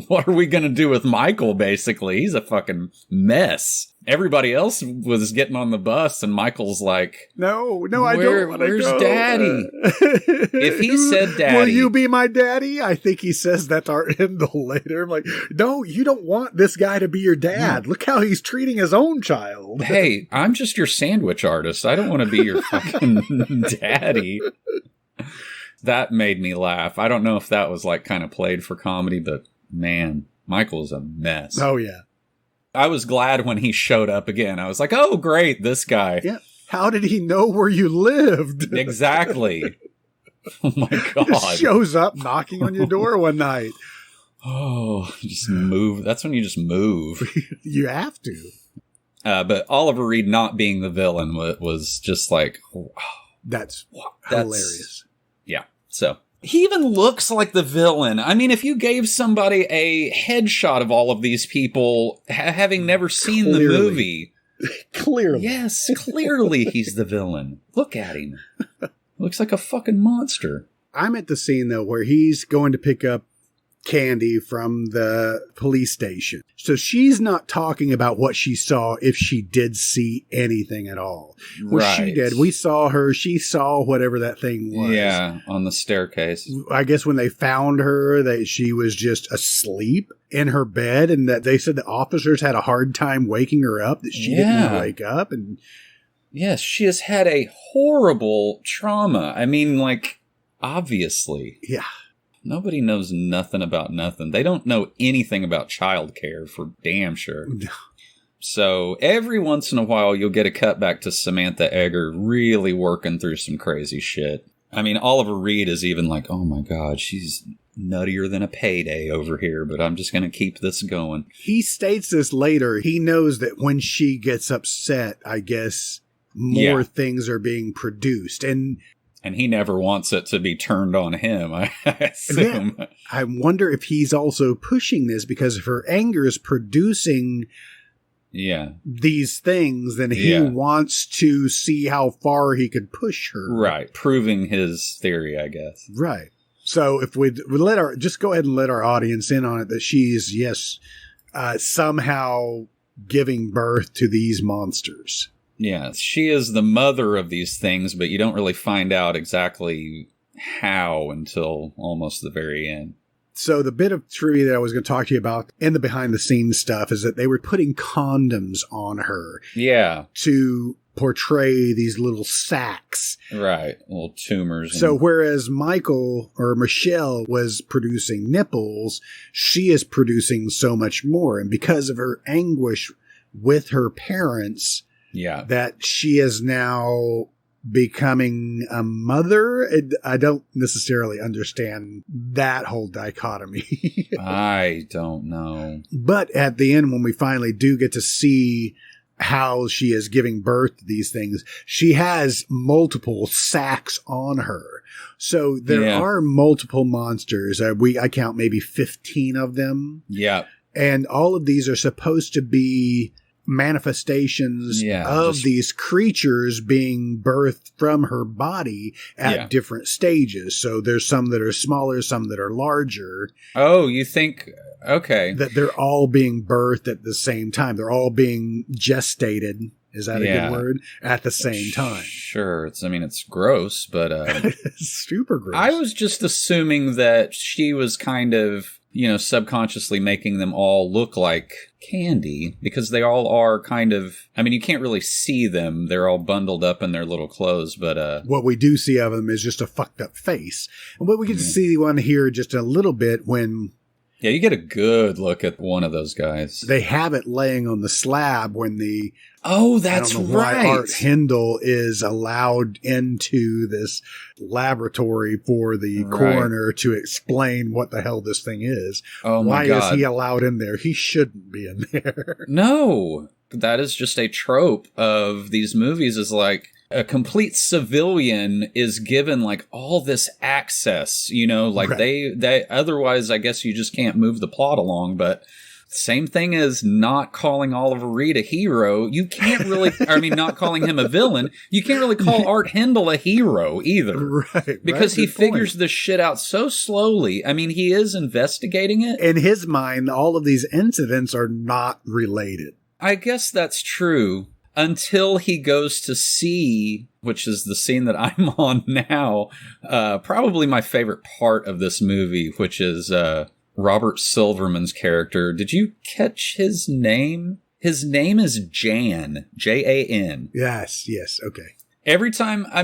what are we going to do with Michael, basically? He's a fucking mess. Everybody else was getting on the bus, and Michael's like, No, I don't want to go. Where's Daddy? If he said Daddy. Will you be my daddy? I think he says that to Ardell later. I'm like, no, you don't want this guy to be your dad. Look how he's treating his own child. Hey, I'm just your sandwich artist. I don't want to be your fucking daddy. That made me laugh. I don't know if that was like kind of played for comedy, but man, Michael's a mess. Oh, yeah. I was glad when he showed up again. I was like, oh, great, this guy. Yeah. How did he know where you lived? Exactly. Oh, my God. Just shows up knocking on your door one night. Oh, just move. That's when you just move. You have to. But Oliver Reed not being the villain was just like, oh, that's hilarious. Yeah. So he even looks like the villain. I mean, if you gave somebody a headshot of all of these people, having never seen the movie. Clearly. Yes, clearly he's the villain. Look at him. Looks like a fucking monster. I'm at the scene, though, where he's going to pick up Candy from the police station. So she's not talking about what she saw if she did see anything at all. Well, right. She did. We saw her. She saw whatever that thing was. Yeah, on the staircase. I guess when they found her, that she was just asleep in her bed, and that they said the officers had a hard time waking her up, that she didn't wake up. And yes, she has had a horrible trauma. I mean, like, obviously. Yeah. Nobody knows nothing about nothing. They don't know anything about childcare for damn sure. No. So every once in a while, you'll get a cut back to Samantha Egger really working through some crazy shit. I mean, Oliver Reed is even like, oh my God, she's nuttier than a payday over here, but I'm just going to keep this going. He states this later. He knows that when she gets upset, I guess more things are being produced. And he never wants it to be turned on him, I assume. Yeah, I wonder if he's also pushing this because if her anger is producing these things, then he wants to see how far he could push her. Right. Proving his theory, I guess. Right. So if we just go ahead and let our audience in on it, that she's, somehow giving birth to these monsters. Yeah, she is the mother of these things, but you don't really find out exactly how until almost the very end. So the bit of trivia that I was going to talk to you about in the behind-the-scenes stuff is that they were putting condoms on her. Yeah. To portray these little sacs. Right, little tumors. So whereas Michael or Michelle was producing nipples, she is producing so much more. And because of her anguish with her parents... Yeah. That she is now becoming a mother. I don't necessarily understand that whole dichotomy. I don't know. But at the end, when we finally do get to see how she is giving birth to these things, she has multiple sacs on her. So there are multiple monsters. I count maybe 15 of them. Yeah. And all of these are supposed to be manifestations of these creatures being birthed from her body at different stages. So there's some that are smaller, some that are larger. Oh, you think, okay. That they're all being birthed at the same time. They're all being gestated. Is that a good word? At the same time. Sure. It's gross, but... It's super gross. I was just assuming that she was kind of subconsciously making them all look like candy, because they all are kind of, I mean, you can't really see them. They're all bundled up in their little clothes, but what we do see of them is just a fucked up face. And what we get to see one here just a little bit when... Yeah, you get a good look at one of those guys. They have it laying on the slab when the... Oh, that's right. Art Hindle is allowed into this laboratory for the coroner to explain what the hell this thing is. Oh, my God. Why is he allowed in there? He shouldn't be in there. No, that is just a trope of these movies, is like a complete civilian is given like all this access, they otherwise, I guess you just can't move the plot along, but same thing as not calling Oliver Reed a hero. You can't really, not calling him a villain. You can't really call Art Hindle a hero either. Right. Because he figures this shit out so slowly. I mean, he is investigating it. In his mind, all of these incidents are not related. I guess that's true. Until he goes to see, which is the scene that I'm on now, probably my favorite part of this movie, which is Robert Silverman's character. Did you catch his name? His name is Jan. Jan. Yes, okay. Every time, I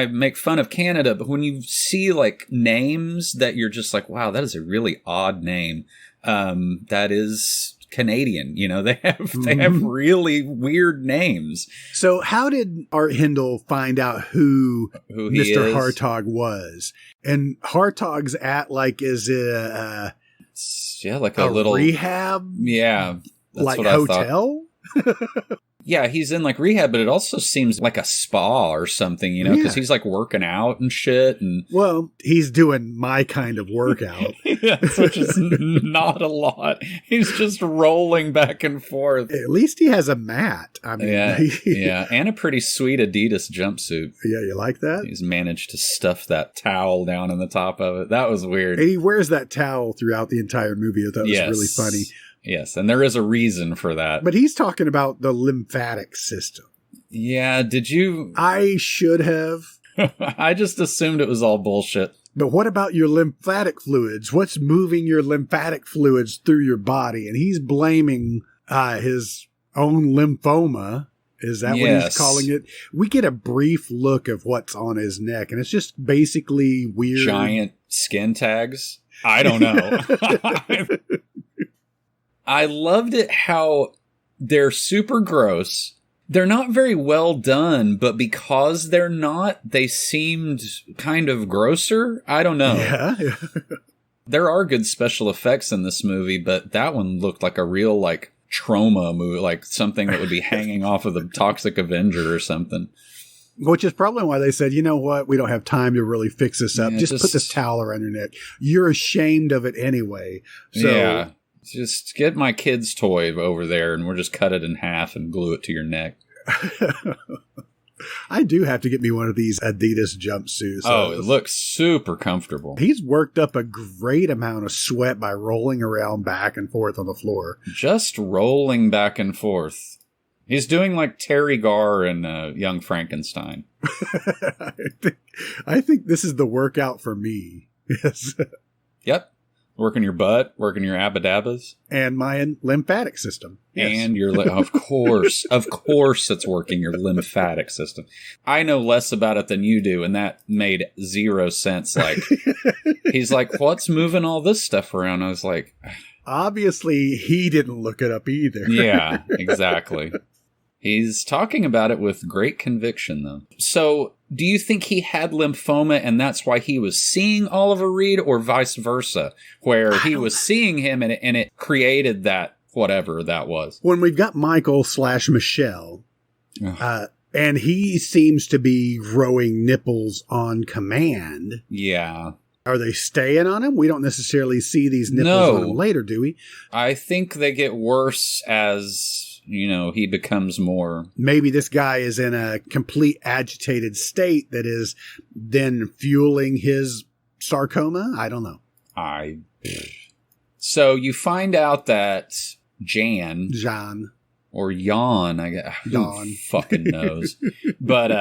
make fun of Canada, but when you see like names that you're just like, wow, that is a really odd name, that is Canadian. They have really weird names. So how did Art Hindle find out who Mr. Hartog was? And Hartog's at is it like a little rehab? Yeah. That's like what I hotel? Yeah, he's in like rehab, but it also seems like a spa or something, because he's like working out and shit. And well, he's doing my kind of workout. Yes, which is not a lot. He's just rolling back and forth. At least he has a mat. Yeah, and a pretty sweet Adidas jumpsuit. Yeah, you like that? He's managed to stuff that towel down in the top of it. That was weird. And he wears that towel throughout the entire movie. I thought it was really funny. Yes, and there is a reason for that. But he's talking about the lymphatic system. Yeah, did you? I should have. I just assumed it was all bullshit. But what about your lymphatic fluids? What's moving your lymphatic fluids through your body? And he's blaming his own lymphoma. Is that what he's calling it? We get a brief look of what's on his neck, and it's just basically weird. Giant skin tags? I don't know. I loved it how they're super gross. They're not very well done, but because they're not, they seemed kind of grosser. I don't know. Yeah. There are good special effects in this movie, but that one looked like a real, like, trauma movie, like something that would be hanging off of the Toxic Avenger or something. Which is probably why they said, you know what, we don't have time to really fix this up. Just put this towel around your neck. You're ashamed of it anyway. So yeah. Just get my kid's toy over there and we'll just cut it in half and glue it to your neck. I do have to get me one of these Adidas jumpsuits. Oh, it looks super comfortable. He's worked up a great amount of sweat by rolling around back and forth on the floor. Just rolling back and forth. He's doing like Terry Garr and Young Frankenstein. I think this is the workout for me. Yes. Yep. Working your butt, working your abadabbas. And my lymphatic system. Yes. And your, of course, it's working your lymphatic system. I know less about it than you do, and that made zero sense. Like, he's like, what's moving all this stuff around? I was like... Obviously, he didn't look it up either. Yeah, exactly. He's talking about it with great conviction, though. So, do you think he had lymphoma and that's why he was seeing Oliver Reed, or vice versa, where he was seeing him and it created that, whatever that was? When we've got Michael/Michelle, and he seems to be growing nipples on command. Yeah. Are they staying on him? We don't necessarily see these nipples on him later, do we? I think they get worse as... he becomes more... Maybe this guy is in a complete agitated state that is then fueling his sarcoma? I don't know. So you find out that Jan... John. Or Jan, I guess. Who fucking knows? But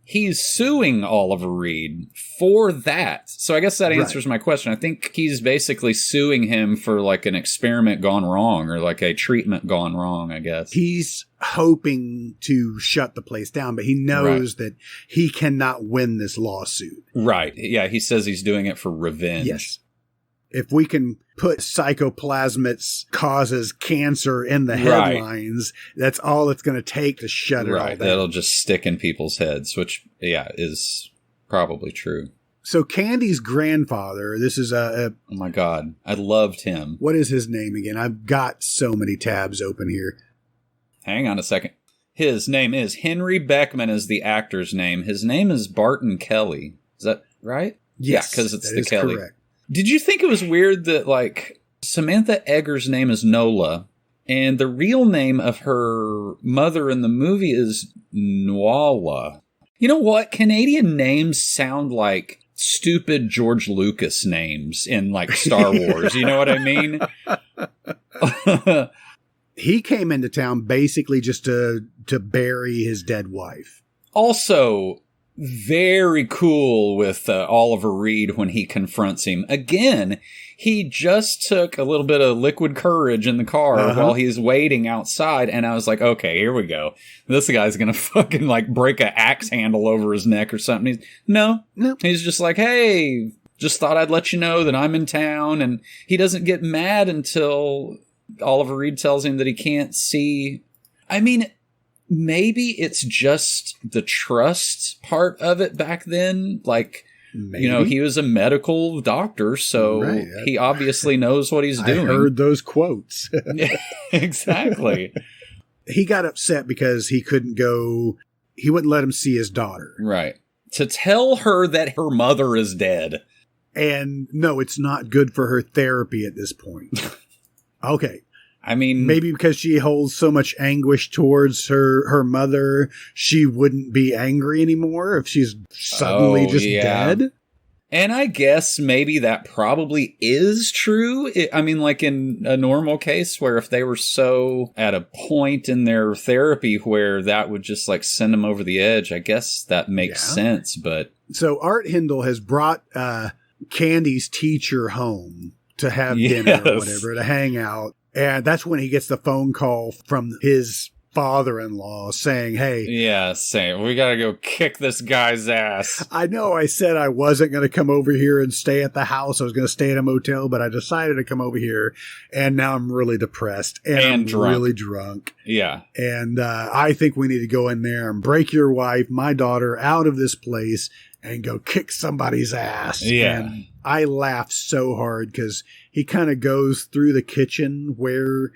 he's suing Oliver Reed for that. So I guess that answers my question. I think he's basically suing him for like an experiment gone wrong or like a treatment gone wrong, I guess. He's hoping to shut the place down, but he knows that he cannot win this lawsuit. Right. Yeah, he says he's doing it for revenge. Yes. If we can put psychoplasmids causes cancer in the headlines, that's all it's going to take to shut it all down. That'll just stick in people's heads, which, is probably true. So Candy's grandfather, this is oh my God, I loved him. What is his name again? I've got so many tabs open here. Hang on a second. His name is Henry Beckman is the actor's name. His name is Barton Kelly. Is that right? Yes. Yeah, because it's the Kelly. Correct. Did you think it was weird that, like, Samantha Eggar's name is Nola, and the real name of her mother in the movie is Nuala? You know what? Canadian names sound like stupid George Lucas names in, like, Star Wars. You know what I mean? He came into town basically just to bury his dead wife. Also, very cool with Oliver Reed when he confronts him. Again, he just took a little bit of liquid courage in the car while he's waiting outside, and I was like, okay, here we go. This guy's gonna fucking like break an axe handle over his neck or something. No. He's just like, hey, just thought I'd let you know that I'm in town, and he doesn't get mad until Oliver Reed tells him that he can't see. I mean, maybe it's just the trust part of it back then. Like, maybe. You know, he was a medical doctor, so he obviously knows what he's doing. I heard those quotes. Exactly. He got upset because he couldn't go, he wouldn't let him see his daughter. Right. To tell her that her mother is dead. And no, it's not good for her therapy at this point. Okay. I mean, maybe because she holds so much anguish towards her mother, she wouldn't be angry anymore if she's suddenly dead. And I guess maybe that probably is true. I mean, like in a normal case where if they were so at a point in their therapy where that would just like send them over the edge, I guess that makes sense. But so Art Hindle has brought Candy's teacher home to have dinner or whatever, to hang out. And that's when he gets the phone call from his father-in-law saying, hey. Yeah, saying, we got to go kick this guy's ass. I know I said I wasn't going to come over here and stay at the house. I was going to stay at a motel, but I decided to come over here. And now I'm really depressed. And I'm really drunk. Yeah. And I think we need to go in there and break your wife, my daughter, out of this place and go kick somebody's ass. Yeah. And I laughed so hard because he kind of goes through the kitchen where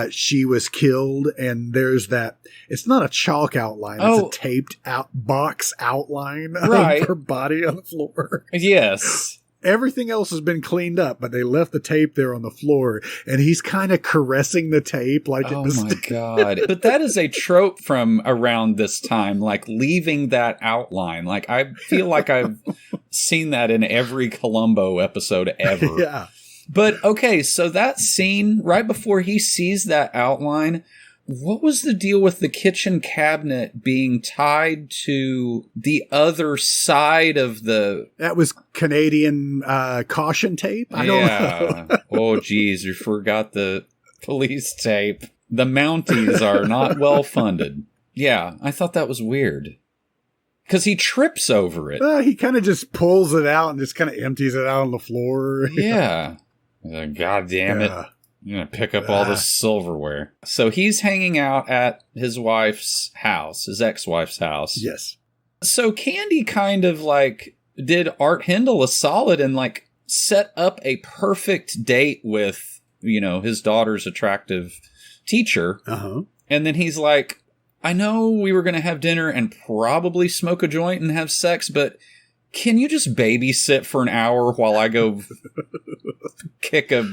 she was killed, and there's that, it's not a chalk outline, it's a taped out box outline of her body on the floor. Yes. Everything else has been cleaned up, but they left the tape there on the floor, and he's kind of caressing the tape like oh my God. But that is a trope from around this time, like leaving that outline. Like I feel like I've seen that in every Columbo episode ever. Yeah. But okay, so that scene right before he sees that outline, what was the deal with the kitchen cabinet being tied to the other side of the... That was Canadian caution tape? I don't know. Oh, geez, you forgot the police tape. The Mounties are not well funded. Yeah, I thought that was weird. Because he trips over it. He kind of just pulls it out and just kind of empties it out on the floor. Yeah. God damn it. I'm going to pick up all this silverware. So he's hanging out at his wife's house, his ex-wife's house. Yes. So Candy kind of like did Art Hindle a solid and like set up a perfect date with, you know, his daughter's attractive teacher. Uh-huh. And then he's like, I know we were going to have dinner and probably smoke a joint and have sex, but can you just babysit for an hour while I go kick a...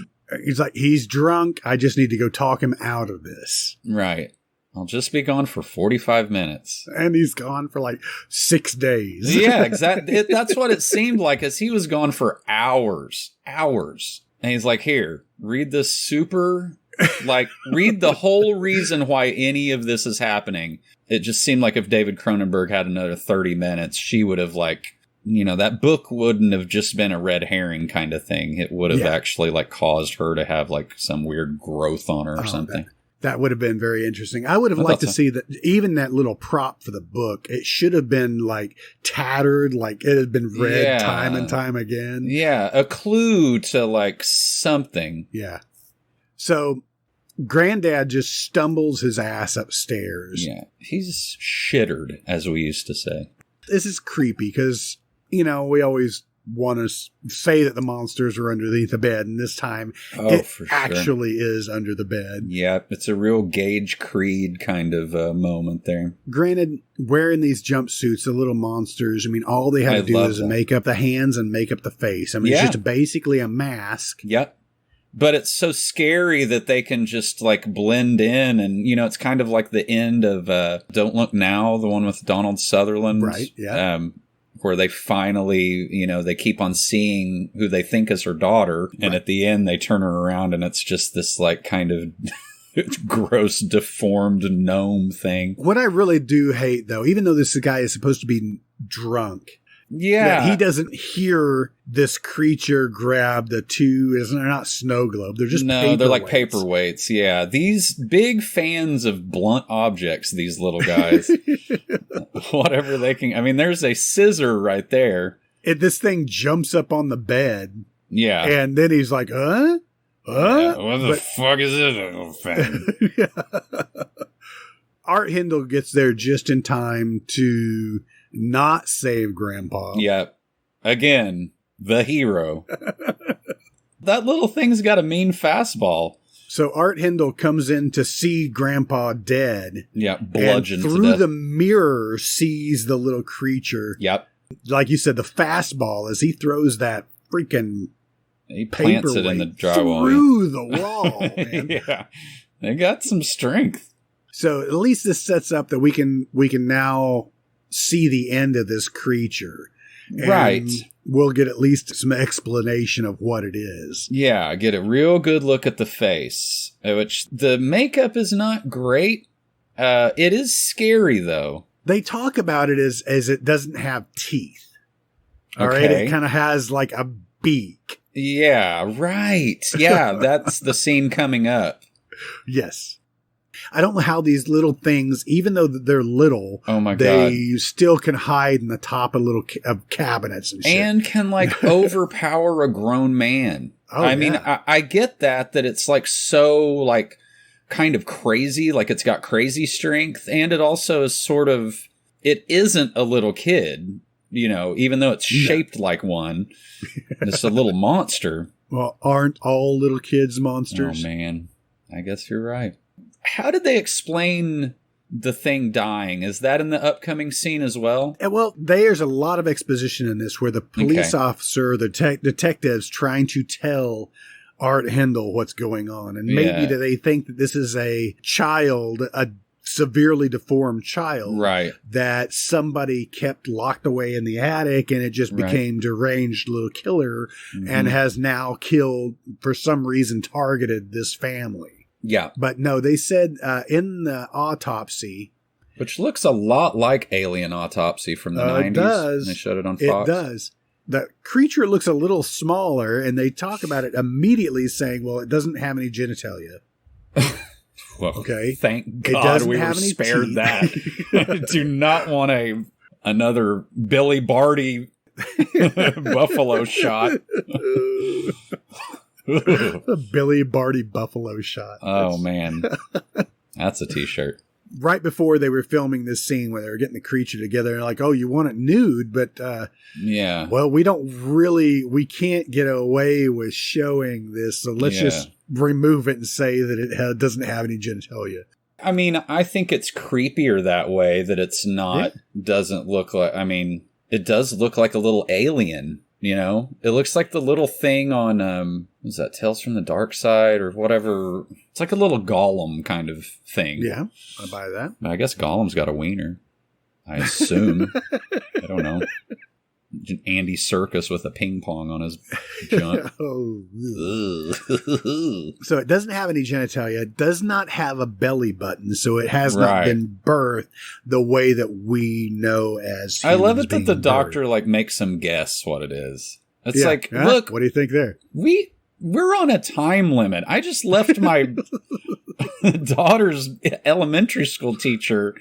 He's like, he's drunk. I just need to go talk him out of this. Right. I'll just be gone for 45 minutes. And he's gone for like 6 days. Yeah, exactly. That's what it seemed like, as he was gone for hours. And he's like, here, read this super Like, read the whole reason why any of this is happening. It just seemed like if David Cronenberg had another 30 minutes, she would have, like, you know, that book wouldn't have just been a red herring kind of thing. It would have actually, like, caused her to have, like, some weird growth on her or something. That would have been very interesting. I would have liked to see that even that little prop for the book, it should have been, like, tattered, like it had been read time and time again. Yeah, a clue to, like, something. Yeah. So Granddad just stumbles his ass upstairs. Yeah, he's shittered, as we used to say. This is creepy because, you know, we always want to say that the monsters are underneath the bed, and this time it actually is under the bed. Yeah, it's a real Gage Creed kind of moment there. Granted, wearing these jumpsuits, the little monsters, I mean, all they had to do is make up the hands and make up the face. I mean, it's just basically a mask. Yep. But it's so scary that they can just, like, blend in. And, you know, it's kind of like the end of Don't Look Now, the one with Donald Sutherland. Right, yeah. Where they finally, you know, they keep on seeing who they think is her daughter. And at the end, they turn her around and it's just this, like, kind of gross, deformed gnome thing. What I really do hate, though, even though this guy is supposed to be drunk, he doesn't hear this creature grab the two. They're not snow globe. They're just they're like paperweights. Yeah, these big fans of blunt objects. These little guys, whatever they can. I mean, there's a scissor right there. This thing jumps up on the bed. Yeah, and then he's like, "Huh? Yeah, what the fuck is this little thing?" Art Hindle gets there just in time to not save Grandpa. Yep. Again, the hero. That little thing's got a mean fastball. So Art Hindle comes in to see Grandpa dead. Yeah, bludgeoned and through the mirror sees the little creature. Yep. Like you said, the fastball as he throws that freaking he plants it in the drywall. Through the wall, man. Yeah. They got some strength. So at least this sets up that we can now see the end of this creature. Right. We'll get at least some explanation of what it is. Yeah, get a real good look at the face, which the makeup is not great. It is scary, though. They talk about it as it doesn't have teeth. All right? It kind of has like a beak. Yeah, right. Yeah, that's the scene coming up. Yes. I don't know how these little things, even though they're little, they still can hide in the top of little cabinets and shit. And can, like, overpower a grown man. I mean, I get that it's, like, so, like, kind of crazy, like it's got crazy strength, and it also is sort of, it isn't a little kid, you know, even though it's shaped like one. It's a little monster. Well, aren't all little kids monsters? Oh, man. I guess you're right. How did they explain the thing dying? Is that in the upcoming scene as well? Well, there's a lot of exposition in this where the police officer, the detective's trying to tell Art Hindle what's going on. And maybe that they think that this is a child, a severely deformed child, right, that somebody kept locked away in the attic and it just became deranged little killer and has now killed, for some reason, targeted this family. Yeah. But no, they said in the autopsy. Which looks a lot like Alien Autopsy from the 90s. It does. They showed it on Fox. It does. The creature looks a little smaller, and they talk about it immediately saying, well, it doesn't have any genitalia. Well, okay. Thank God we were spared that. I do not want another Billy Barty buffalo shot. A Billy Barty buffalo shot. Oh, man. That's a t-shirt. Right before they were filming this scene where they were getting the creature together, they're like, oh, you want it nude, but well, we can't get away with showing this, so let's just remove it and say that it doesn't have any genitalia. I mean, I think it's creepier that way, that it's not, doesn't look like, I mean, it does look like a little alien. You know, it looks like the little thing on, what's that, Tales from the Dark Side or whatever. It's like a little Gollum kind of thing. Yeah, I buy that. I guess Gollum's got a wiener. I assume. I don't know. Andy Serkis with a ping pong on his junk. So it doesn't have any genitalia. It does not have a belly button. So it has not been birthed the way that we know as humans. I love it that the doctor like makes him guess what it is. It's like, yeah. Look, what do you think there? We're on a time limit. I just left my daughter's elementary school teacher.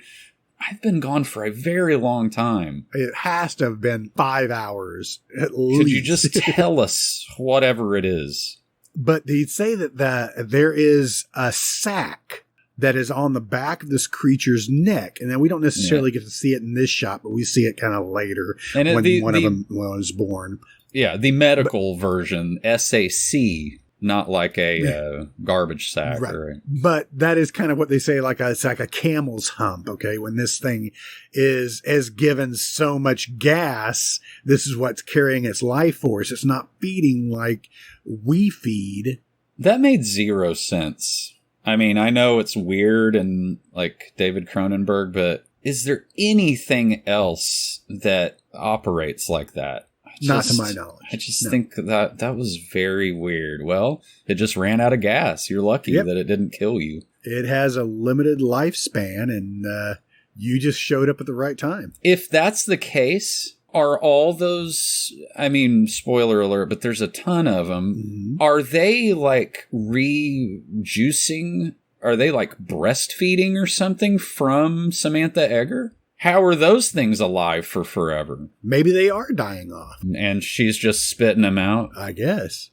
I've been gone for a very long time. It has to have been 5 hours at least. Could you just tell us whatever it is? But he'd say that there is a sack that is on the back of this creature's neck. And then we don't necessarily get to see it in this shot, but we see it kind of later when one of them was born. Yeah, the medical version, SAC. Not like a garbage sack. Right. But that is kind of what they say, it's like a camel's hump, okay? When this thing is given so much gas, this is what's carrying its life force. It's not feeding like we feed. That made zero sense. I mean, I know it's weird and like David Cronenberg, but is there anything else that operates like that? Not to my knowledge. I just think that was very weird. Well, it just ran out of gas. You're lucky that it didn't kill you. It has a limited lifespan, and you just showed up at the right time. If that's the case, are all those, I mean, spoiler alert, but there's a ton of them. Mm-hmm. Are they like rejuicing? Are they like breastfeeding or something from Samantha Egger? How are those things alive for forever? Maybe they are dying off. And she's just spitting them out? I guess.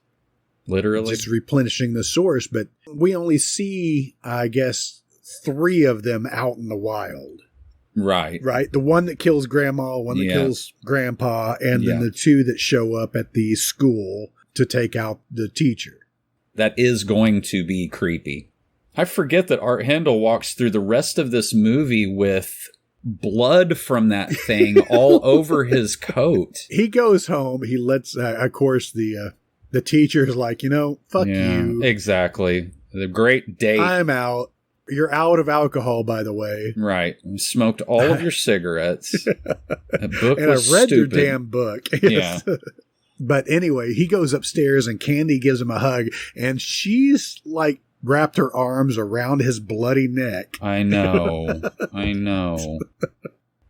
Literally? Just replenishing the source. But we only see, I guess, 3 of them out in the wild. Right. Right? The one that kills Grandma, one that kills Grandpa, and then the 2 that show up at the school to take out the teacher. That is going to be creepy. I forget that Art Hindle walks through the rest of this movie with blood from that thing all over his coat. He goes home. He lets, of course, the teacher's like, fuck you. Exactly. The great date. I'm out. You're out of alcohol, by the way. Right. You smoked all of your cigarettes. That book and was I read stupid. your damn book. Yeah. But anyway, he goes upstairs and Candy gives him a hug, and she's like wrapped her arms around his bloody neck. I know.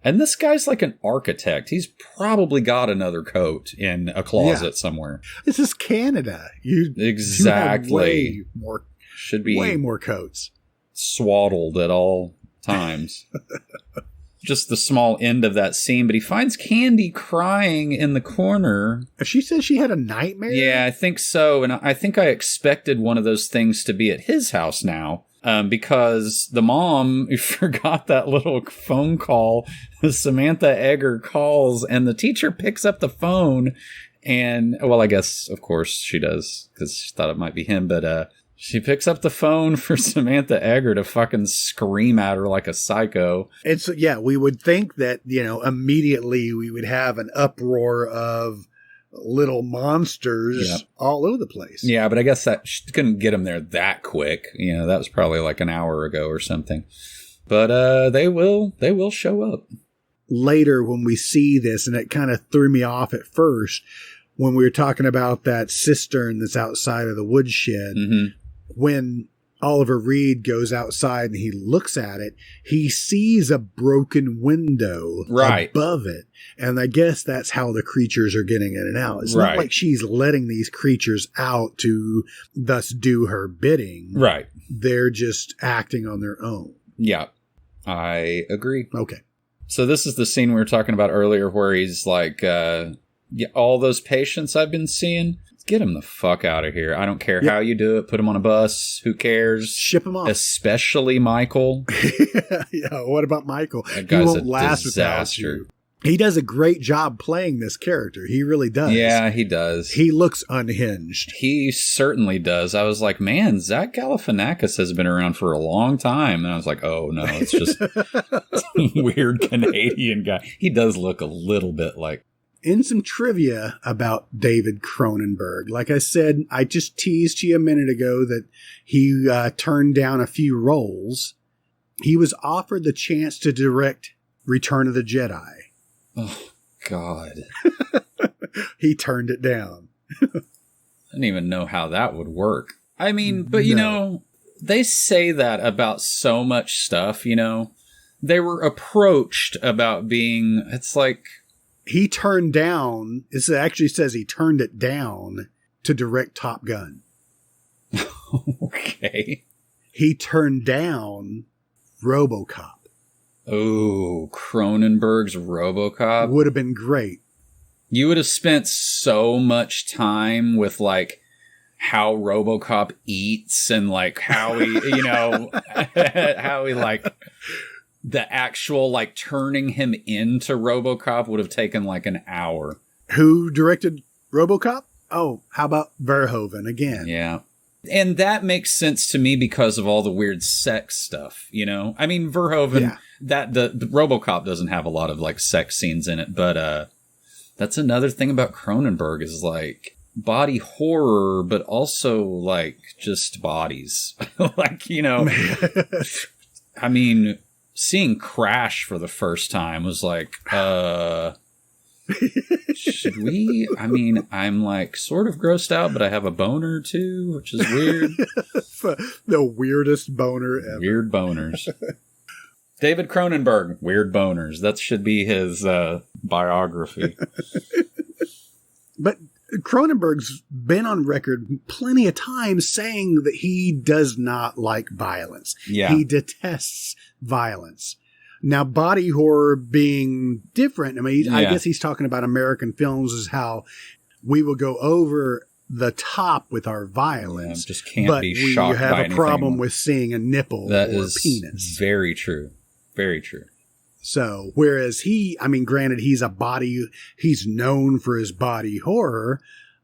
And this guy's like an architect. He's probably got another coat in a closet somewhere. This is Canada. Exactly. Way more coats. Swaddled at all times. Just the small end of that scene, but he finds Candy crying in the corner. She said she had a nightmare? Yeah, I think so. And I think I expected one of those things to be at his house now. Because the mom forgot that little phone call. Samantha Egger calls and the teacher picks up the phone. And, well, I guess, of course, she does because she thought it might be him. But she picks up the phone for Samantha Egger to fucking scream at her like a psycho. And so, we would think that, immediately we would have an uproar of little monsters all over the place. Yeah, but I guess that she couldn't get them there that quick. That was probably like an hour ago or something. But they will show up. Later when we see this, and it kind of threw me off at first, when we were talking about that cistern that's outside of the woodshed, when Oliver Reed goes outside and he looks at it, he sees a broken window above it. And I guess that's how the creatures are getting in and out. It's not like she's letting these creatures out to thus do her bidding. Right. They're just acting on their own. Yeah, I agree. Okay. So this is the scene we were talking about earlier where he's like, all those patients I've been seeing, get them the fuck out of here. I don't care how you do it. Put them on a bus. Who cares? Ship them off. Especially Michael. What about Michael? That guy's he won't last without you. He does a great job playing this character. He really does. Yeah, he does. He looks unhinged. He certainly does. I was like, man, Zach Galifianakis has been around for a long time. And I was like, oh, no, it's just weird Canadian guy. He does look a little bit like. In some trivia about David Cronenberg, like I said, I just teased you a minute ago that he turned down a few roles. He was offered the chance to direct Return of the Jedi. Oh, God. He turned it down. I didn't even know how that would work. I mean, but you know, they say that about so much stuff, you know. They were approached about being, it's like... He turned down, it actually says he turned it down to direct Top Gun. Okay. He turned down RoboCop. Oh, Cronenberg's RoboCop. Would have been great. You would have spent so much time with, like, how RoboCop eats and, like, how he, you know, how he, like, the actual, like, turning him into RoboCop would have taken, like, an hour. Who directed RoboCop? Oh, how about Verhoeven again? Yeah. And that makes sense to me because of all the weird sex stuff, you know? I mean, Verhoeven, the RoboCop doesn't have a lot of, like, sex scenes in it, but that's another thing about Cronenberg is, like, body horror, but also, like, just bodies. Like, you know, I mean, seeing Crash for the first time was like, should we? I mean, I'm like sort of grossed out, but I have a boner too, which is weird. The weirdest boner ever. Weird boners. David Cronenberg, weird boners. That should be his biography. But Cronenberg's been on record plenty of times saying that he does not like violence. Yeah. He detests violence. Now, body horror being different, I mean, I guess he's talking about American films as how we will go over the top with our violence. Just can't be shocked by anything. You have a problem with seeing a nipple or a penis. Very true. Very true. So, whereas granted, he's known for his body horror.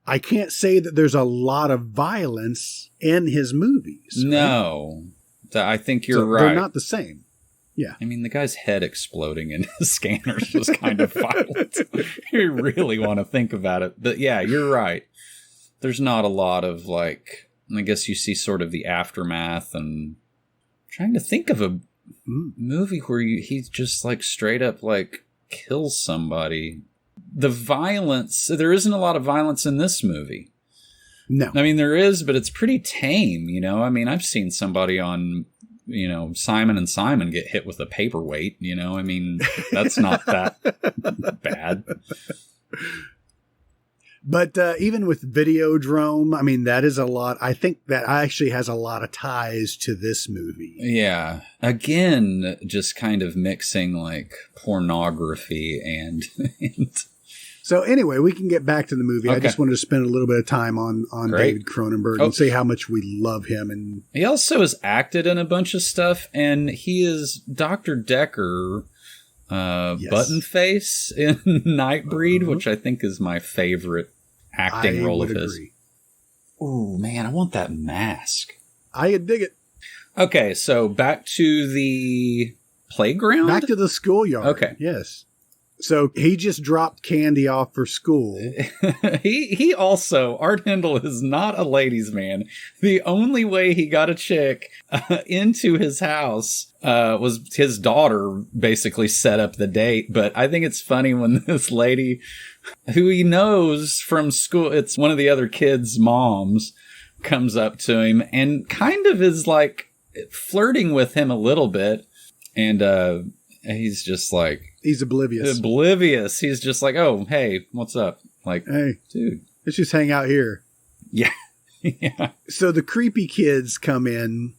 I can't say that there's a lot of violence in his movies. No. Right? I think you're right. They're not the same. Yeah. I mean, the guy's head exploding in his scanners was kind of violent. You really want to think about it. But yeah, you're right. There's not a lot of, like, I guess you see sort of the aftermath, and I'm trying to think of a movie where he just, like, straight up, like, kills somebody. The violence, there isn't a lot of violence in this movie. No. I mean, there is, but it's pretty tame, you know? I mean, I've seen somebody on, you know, Simon and Simon get hit with a paperweight, you know? I mean, that's not that bad. But even with Videodrome, I mean, that is a lot. I think that actually has a lot of ties to this movie. Yeah. Again, just kind of mixing, like, pornography and So anyway, we can get back to the movie. Okay. I just wanted to spend a little bit of time on David Cronenberg and say how much we love him. And he also has acted in a bunch of stuff, and he is Dr. Decker, Buttonface in Nightbreed, which I think is my favorite acting role of his. Oh man, I want that mask. I dig it. Okay, so back to the playground? Back to the schoolyard. Okay. Yes. So he just dropped Candy off for school. He also, Art Hindle is not a ladies' man. The only way he got a chick into his house was his daughter basically set up the date. But I think it's funny when this lady, who he knows from school, it's one of the other kids' moms, comes up to him and kind of is like flirting with him a little bit. And he's just like, he's oblivious. He's just like, oh, hey, what's up? Like, hey, dude, let's just hang out here. Yeah. Yeah. So the creepy kids come in,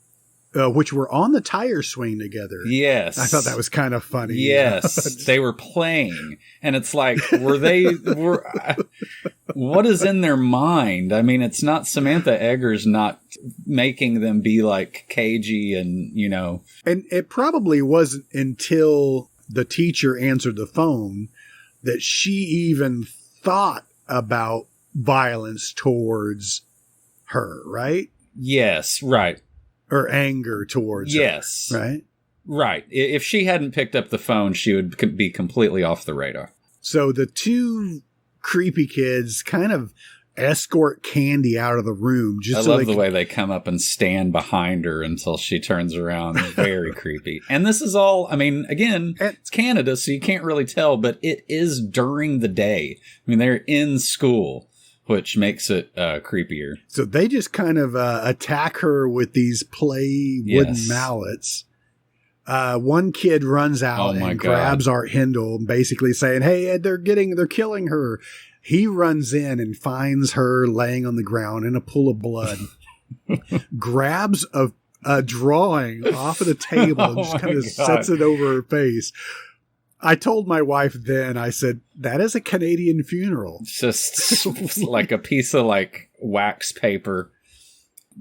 which were on the tire swing together. Yes. I thought that was kind of funny. Yes. They were playing. And it's like, what is in their mind? I mean, it's not Samantha Eggar's not making them be like cagey and, you know. And it probably wasn't until the teacher answered the phone that she even thought about violence towards her, right? Yes, right. Or anger towards her, right? Right. If she hadn't picked up the phone, she would be completely off the radar. So the two creepy kids kind of escort Candy out of the room. I love the way they come up and stand behind her until she turns around. Very creepy. And this is all, I mean, again, it's Canada, so you can't really tell, but it is during the day. I mean, they're in school, which makes it creepier. So they just kind of attack her with these play wooden mallets. One kid runs out and grabs Art Hindle, basically saying, "Hey, Ed, they're killing her." He runs in and finds her laying on the ground in a pool of blood, grabs a drawing off of the table and just kind of sets it over her face. I told my wife then, I said, that is a Canadian funeral. It's just like a piece of like wax paper.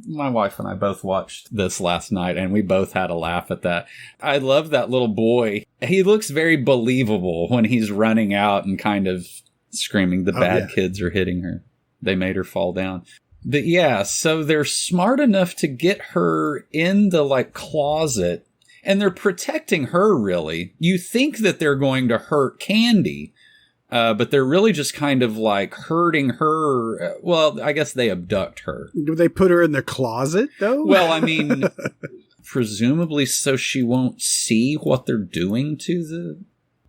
My wife and I both watched this last night and we both had a laugh at that. I love that little boy. He looks very believable when he's running out and kind of screaming the bad kids are hitting her. They made her fall down. But yeah, so they're smart enough to get her in the like closet and they're protecting her really. You think that they're going to hurt Candy, but they're really just kind of like hurting her. Well, I guess they abduct her. Do they put her in the closet though? Well, I mean, presumably so she won't see what they're doing to the...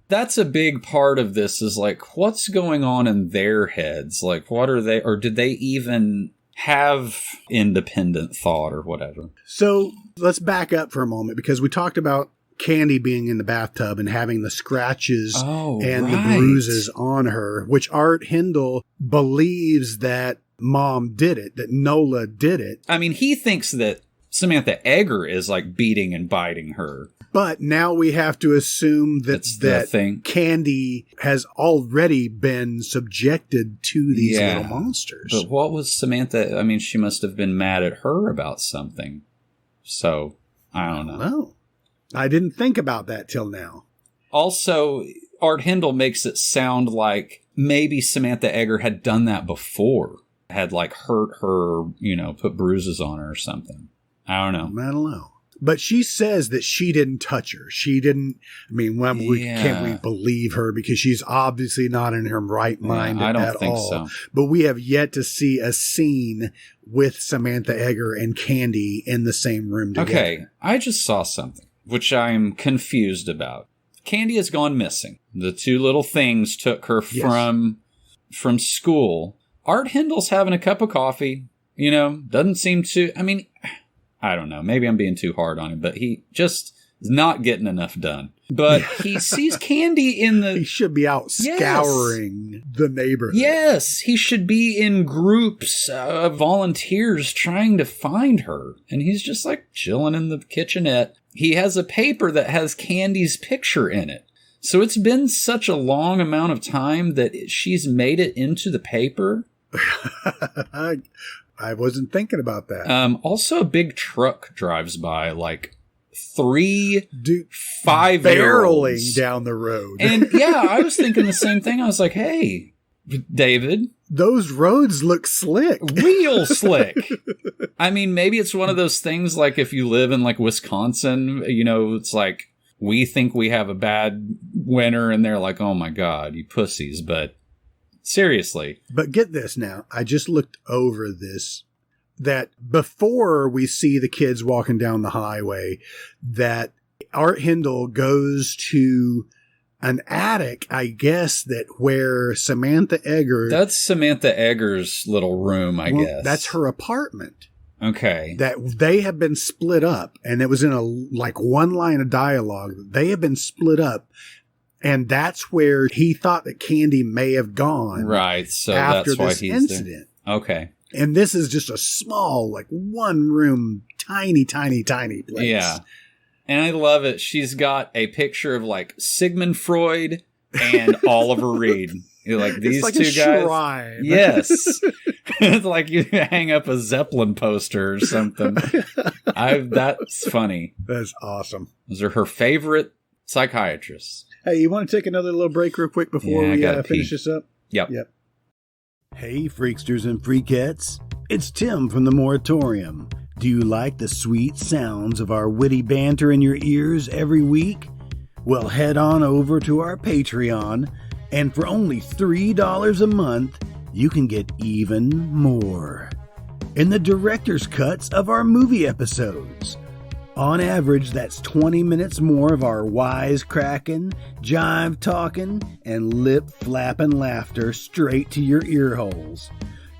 That's a big part of this is like, what's going on in their heads? Like, what are they, or did they even have independent thought or whatever? So let's back up for a moment because we talked about Candy being in the bathtub and having the scratches and the bruises on her, which Art Hindle believes that Mom did it, that Nola did it. I mean, he thinks that Samantha Egger is like beating and biting her. But now we have to assume that Candy has already been subjected to these little monsters. But what was Samantha? I mean, she must have been mad at her about something. So, I don't know. No, I didn't think about that till now. Also, Art Hindle makes it sound like maybe Samantha Egger had done that before. Had like hurt her, you know, put bruises on her or something. I don't know. But she says that she didn't touch her. She didn't. I mean, can't we believe her because she's obviously not in her right mind at all. I don't think so. But we have yet to see a scene with Samantha Egger and Candy in the same room together. Okay, I just saw something which I'm confused about. Candy has gone missing. The two little things took her from school. Art Hindle's having a cup of coffee. You know, doesn't seem to. I mean, I don't know. Maybe I'm being too hard on him, but he just is not getting enough done. But he sees Candy in the... He should be out scouring the neighborhood. Yes, he should be in groups of volunteers trying to find her. And he's just like chilling in the kitchenette. He has a paper that has Candy's picture in it. So it's been such a long amount of time that she's made it into the paper. I wasn't thinking about that. Also, a big truck drives by, like 5 barreling down the road. And yeah, I was thinking the same thing. I was like, hey, David. Those roads look slick. Real slick. I mean, maybe it's one of those things like if you live in like Wisconsin, you know, it's like we think we have a bad winter and they're like, oh my God, you pussies. But seriously. But get this now. I just looked over this, that before we see the kids walking down the highway, that Art Hindle goes to an attic, I guess, that where Samantha Egger... That's Samantha Egger's little room, I guess. That's her apartment. Okay. That they have been split up, and it was in a like one line of dialogue. They have been split up. And that's where he thought that Candy may have gone. Right. So after that's why this he's incident. There. Okay. And this is just a small, like one room, tiny place. Yeah. And I love it. She's got a picture of like Sigmund Freud and Oliver Reed. You're like these it's like two a guys. Shrine. Yes. It's like you hang up a Zeppelin poster or something. That's funny. That's awesome. Those are her favorite psychiatrists. Hey, you want to take another little break real quick before we finish this up? Yep. Hey, freaksters and freakettes. It's Tim from the Moratorium. Do you like the sweet sounds of our witty banter in your ears every week? Well, head on over to our Patreon, and for only $3 a month, you can get even more in the director's cuts of our movie episodes. On average, that's 20 minutes more of our wisecracking, jive-talking, and lip-flapping laughter straight to your ear holes.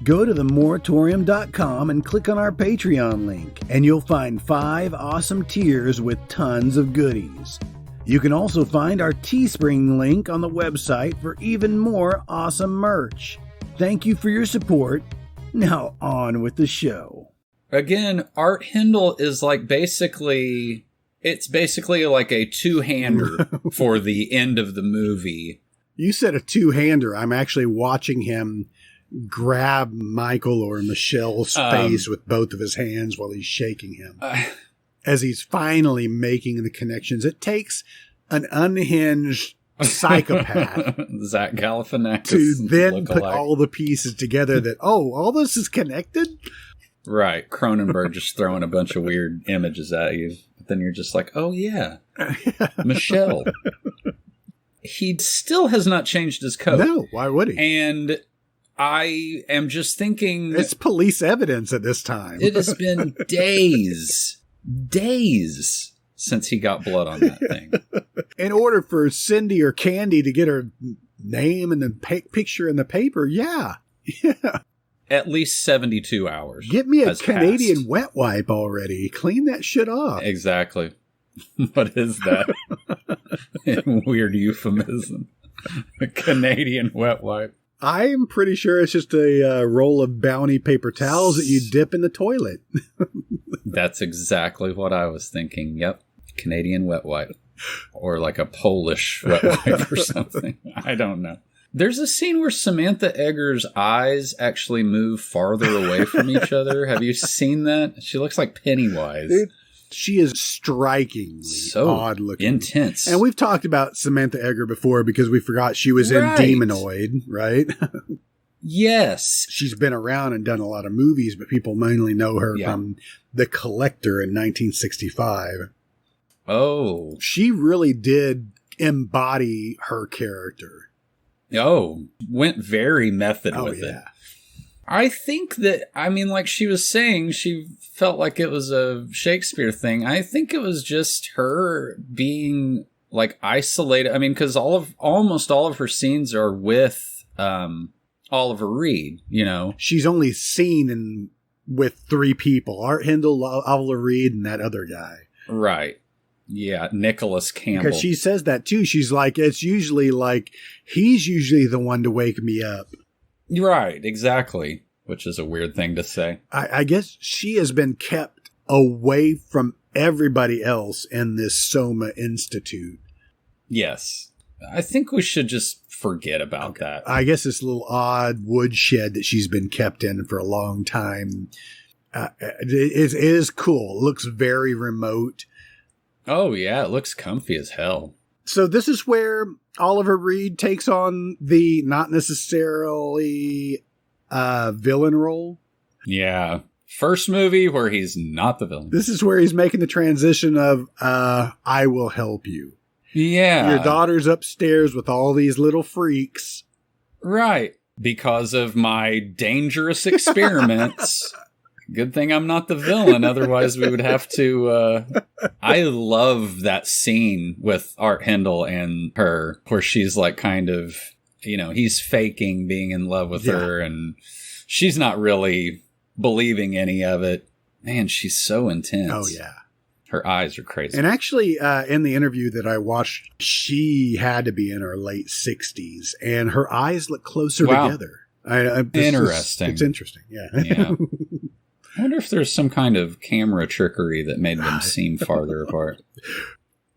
Go to themoratorium.com and click on our Patreon link, and you'll find 5 awesome tiers with tons of goodies. You can also find our Teespring link on the website for even more awesome merch. Thank you for your support. Now on with the show. Again, Art Hindle is like basically like a two-hander for the end of the movie. You said a two-hander. I'm actually watching him grab Michael or Michelle's face with both of his hands while he's shaking him. As he's finally making the connections. It takes an unhinged psychopath Zach Galifianakis to then put all the pieces together that, all this is connected? Right. Cronenberg just throwing a bunch of weird images at you. But then you're just like, oh, yeah. Michelle. He still has not changed his coat. No, why would he? And I am just thinking... It's police evidence at this time. It has been days since he got blood on that thing. In order for Cindy or Candy to get her name and the picture in the paper, yeah. At least 72 hours. Get me a Canadian wet wipe already. Clean that shit off. Exactly. What is that? Weird euphemism. A Canadian wet wipe. I'm pretty sure it's just a roll of Bounty paper towels that you dip in the toilet. That's exactly what I was thinking. Yep. Canadian wet wipe. Or like a Polish wet wipe or something. I don't know. There's a scene where Samantha Eggar's eyes actually move farther away from each other. Have you seen that? She looks like Pennywise. Dude, she is strikingly odd looking. Intense. And we've talked about Samantha Eggar before because we forgot she was in Demonoid, right? Yes. She's been around and done a lot of movies, but people mainly know her from The Collector in 1965. Oh. She really did embody her character. Oh, went very method with it. I think that, like she was saying, she felt like it was a Shakespeare thing. I think it was just her being like isolated. Because almost all of her scenes are with Oliver Reed, you know. She's only seen with 3 people, Art Hindle, Oliver Reed, and that other guy. Right. Yeah, Nicholas Campbell. Because she says that too. She's like, it's usually like, he's usually the one to wake me up. Right, exactly. Which is a weird thing to say. I guess she has been kept away from everybody else in this Soma Institute. Yes. I think we should just forget about that. I guess this little odd woodshed that she's been kept in for a long time. It is cool. It looks very remote. Oh, yeah. It looks comfy as hell. So this is where Oliver Reed takes on the not necessarily villain role. Yeah. First movie where he's not the villain. This is where he's making the transition of, I will help you. Yeah. Your daughter's upstairs with all these little freaks. Right. Because of my dangerous experiments. Good thing I'm not the villain. Otherwise, we would have to... I love that scene with Art Hindle and her, where she's like kind of, he's faking being in love with her, and she's not really believing any of it. Man, she's so intense. Oh, yeah. Her eyes are crazy. And actually, in the interview that I watched, she had to be in her late 60s, and her eyes look closer together. Interesting. It's interesting, yeah. Yeah. I wonder if there's some kind of camera trickery that made them seem farther apart.